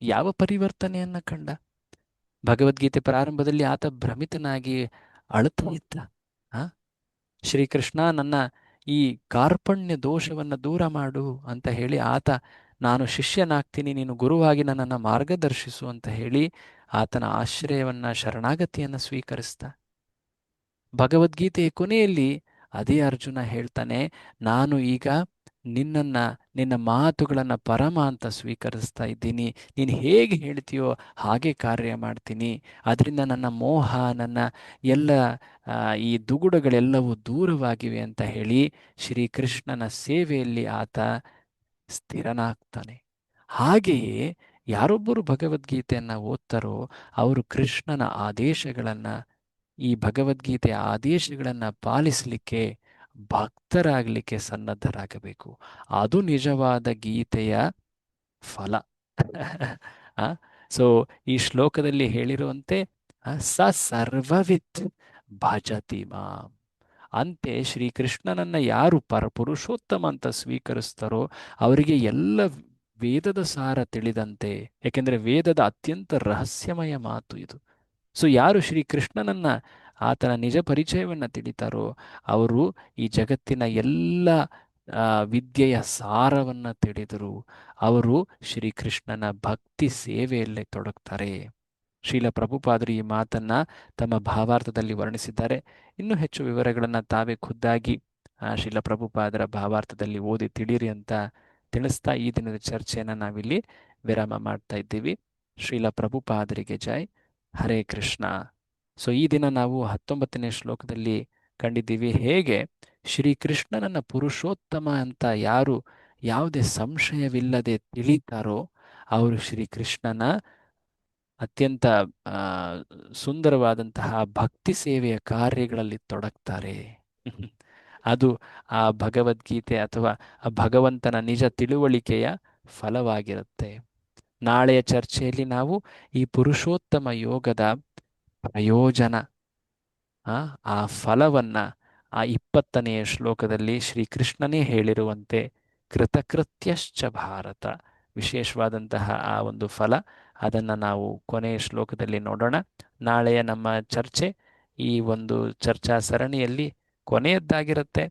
ಯಾವ ಪರಿವರ್ತನೆಯನ್ನ ಕಂಡ? ಭಗವದ್ಗೀತೆ ಪ್ರಾರಂಭದಲ್ಲಿ ಆತ ಭ್ರಮಿತನಾಗಿ ಅಳುತ್ತಾ ಇದ್ದ. ಶ್ರೀಕೃಷ್ಣ, ನನ್ನ ಈ ಕಾರ್ಪಣ್ಯ ದೋಷವನ್ನು ದೂರ ಮಾಡು ಅಂತ ಹೇಳಿ ಆತ, ನಾನು ಶಿಷ್ಯನಾಗ್ತೀನಿ, ನೀನು ಗುರುವಾಗಿ ನನ್ನನ್ನು ಮಾರ್ಗದರ್ಶಿಸು ಅಂತ ಹೇಳಿ ಆತನ ಆಶ್ರಯವನ್ನ, ಶರಣಾಗತಿಯನ್ನು ಸ್ವೀಕರಿಸ್ತ. ಭಗವದ್ಗೀತೆಯ ಕೊನೆಯಲ್ಲಿ ಅದೇ ಅರ್ಜುನ ಹೇಳ್ತಾನೆ, ನಾನು ಈಗ ನಿನ್ನ ಮಾತುಗಳನ್ನು ಪರಮ ಅಂತ ಸ್ವೀಕರಿಸ್ತಾ ಇದ್ದೀನಿ. ನೀನು ಹೇಗೆ ಹೇಳ್ತೀಯೋ ಹಾಗೆ ಕಾರ್ಯ ಮಾಡ್ತೀನಿ. ಅದರಿಂದ ನನ್ನ ಮೋಹ, ನನ್ನ ಎಲ್ಲ ಈ ದುಗುಡಗಳೆಲ್ಲವೂ ದೂರವಾಗಿವೆ ಅಂತ ಹೇಳಿ ಶ್ರೀಕೃಷ್ಣನ ಸೇವೆಯಲ್ಲಿ ಆತ ಸ್ಥಿರನಾಗ್ತಾನೆ. ಹಾಗೆಯೇ ಯಾರೊಬ್ಬರು ಭಗವದ್ಗೀತೆಯನ್ನು ಓದ್ತಾರೋ ಅವರು ಕೃಷ್ಣನ ಆದೇಶಗಳನ್ನು, ಈ ಭಗವದ್ಗೀತೆಯ ಆದೇಶಗಳನ್ನು ಪಾಲಿಸಲಿಕ್ಕೆ, ಭಕ್ತರಾಗಲಿಕ್ಕೆ ಸನ್ನದ್ಧರಾಗಬೇಕು. ಅದು ನಿಜವಾದ ಗೀತೆಯ ಫಲ. ಸೊ ಈ ಶ್ಲೋಕದಲ್ಲಿ ಹೇಳಿರುವಂತೆ ಸ ಸರ್ವವಿತ್ ಭಜತಿ ಮಾಂ. ಅಂತೆ ಶ್ರೀಕೃಷ್ಣನನ್ನ ಯಾರು ಪುರುಷೋತ್ತಮ ಅಂತ ಸ್ವೀಕರಿಸ್ತಾರೋ ಅವರಿಗೆ ಎಲ್ಲ ವೇದದ ಸಾರ ತಿಳಿದಂತೆ. ಯಾಕೆಂದರೆ ವೇದದ ಅತ್ಯಂತ ರಹಸ್ಯಮಯ ಮಾತು ಇದು. ಸೊ ಯಾರು ಶ್ರೀಕೃಷ್ಣನನ್ನ, ಆತನ ನಿಜ ಪರಿಚಯವನ್ನು ತಿಳಿತಾರೋ ಅವರು ಈ ಜಗತ್ತಿನ ಎಲ್ಲ ವಿದ್ಯೆಯ ಸಾರವನ್ನು ತಿಳಿದರು. ಅವರು ಶ್ರೀಕೃಷ್ಣನ ಭಕ್ತಿ ಸೇವೆಯಲ್ಲೇ ತೊಡಗ್ತಾರೆ. ಶ್ರೀಲ ಪ್ರಭುಪಾದರು ಈ ಮಾತನ್ನ ತಮ್ಮ ಭಾವಾರ್ಥದಲ್ಲಿ ವರ್ಣಿಸಿದ್ದಾರೆ. ಇನ್ನೂ ಹೆಚ್ಚು ವಿವರಗಳನ್ನು ತಾವೇ ಖುದ್ದಾಗಿ ಶ್ರೀಲ ಪ್ರಭುಪಾದರ ಭಾವಾರ್ಥದಲ್ಲಿ ಓದಿ ತಿಳಿರಿ ಅಂತ ತಿಳಿಸ್ತಾ ಈ ದಿನದ ಚರ್ಚೆಯನ್ನು ನಾವಿಲ್ಲಿ ವಿರಾಮ ಮಾಡ್ತಾ ಇದ್ದೀವಿ. ಶ್ರೀಲ ಪ್ರಭುಪಾದರಿಗೆ ಜೈ. ಹರೇ ಕೃಷ್ಣ. ಸೊ ಈ ದಿನ ನಾವು 19ನೇ ಶ್ಲೋಕದಲ್ಲಿ ಕಂಡಿದ್ದೀವಿ, ಹೇಗೆ ಶ್ರೀಕೃಷ್ಣನನ್ನ ಪುರುಷೋತ್ತಮ ಅಂತ ಯಾರು ಯಾವುದೇ ಸಂಶಯವಿಲ್ಲದೆ ತಿಳಿತಾರೋ ಅವರು ಶ್ರೀಕೃಷ್ಣನ ಅತ್ಯಂತ ಸುಂದರವಾದಂತಹ ಭಕ್ತಿ ಸೇವೆಯ ಕಾರ್ಯಗಳಲ್ಲಿ ತೊಡಗ್ತಾರೆ. ಅದು ಆ ಭಗವದ್ಗೀತೆ ಅಥವಾ ಆ ಭಗವಂತನ ನಿಜ ತಿಳುವಳಿಕೆಯ ಫಲವಾಗಿರುತ್ತೆ. ನಾಳೆಯ ಚರ್ಚೆಯಲ್ಲಿ ನಾವು ಈ ಪುರುಷೋತ್ತಮ ಯೋಗದ ಪ್ರಯೋಜನ, ಆ ಫಲವನ್ನ ಆ 20ನೆಯ ಶ್ಲೋಕದಲ್ಲಿ ಶ್ರೀಕೃಷ್ಣನೇ ಹೇಳಿರುವಂತೆ ಕೃತಕೃತ್ಯಶ್ಚ ಭಾರತ, ವಿಶೇಷವಾದಂತಹ ಆ ಒಂದು ಫಲ, ಅದನ್ನು ನಾವು ಕೊನೆಯ ಶ್ಲೋಕದಲ್ಲಿ ನೋಡೋಣ. ನಾಳೆಯ ನಮ್ಮ ಚರ್ಚೆ ಈ ಒಂದು ಚರ್ಚಾ ಸರಣಿಯಲ್ಲಿ ಕೊನೆಯದ್ದಾಗಿರುತ್ತೆ.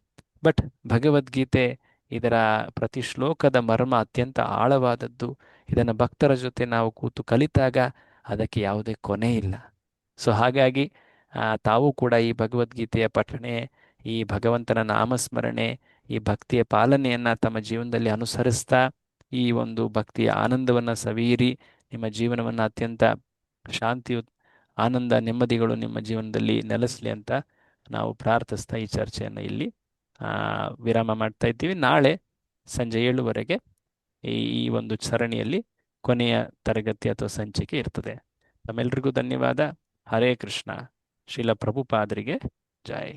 ಬಟ್ ಭಗವದ್ಗೀತೆ, ಇದರ ಪ್ರತಿ ಶ್ಲೋಕದ ಮರ್ಮ ಅತ್ಯಂತ ಆಳವಾದದ್ದು. ಇದನ್ನು ಭಕ್ತರ ಜೊತೆ ನಾವು ಕೂತು ಕಲಿತಾಗ ಅದಕ್ಕೆ ಯಾವುದೇ ಕೊನೆ ಇಲ್ಲ. ಸೊ ಹಾಗಾಗಿ ತಾವು ಕೂಡ ಈ ಭಗವದ್ಗೀತೆಯ ಪಠಣೆ, ಈ ಭಗವಂತನ ನಾಮಸ್ಮರಣೆ, ಈ ಭಕ್ತಿಯ ಪಾಲನೆಯನ್ನು ತಮ್ಮ ಜೀವನದಲ್ಲಿ ಅನುಸರಿಸ್ತಾ ಈ ಒಂದು ಭಕ್ತಿಯ ಆನಂದವನ್ನು ಸವಿಯಿರಿ. ನಿಮ್ಮ ಜೀವನವನ್ನು ಅತ್ಯಂತ ಶಾಂತಿ, ಆನಂದ, ನೆಮ್ಮದಿಗಳು ನಿಮ್ಮ ಜೀವನದಲ್ಲಿ ನೆಲೆಸಲಿ ಅಂತ ನಾವು ಪ್ರಾರ್ಥಿಸ್ತಾ ಈ ಚರ್ಚೆಯನ್ನು ಇಲ್ಲಿ ವಿರಾಮ ಮಾಡ್ತಾ ಇದ್ದೀವಿ. ನಾಳೆ ಸಂಜೆ 7 ಈ ಒಂದು ಸರಣಿಯಲ್ಲಿ ಕೊನೆಯ ತರಗತಿ ಅಥವಾ ಸಂಚಿಕೆ ಇರ್ತದೆ. ತಮ್ಮೆಲ್ಲರಿಗೂ ಧನ್ಯವಾದ. ಹರೇ ಕೃಷ್ಣ. ಶ್ರೀಲ ಪ್ರಭುಪಾದರಿಗೆ ಜೈ.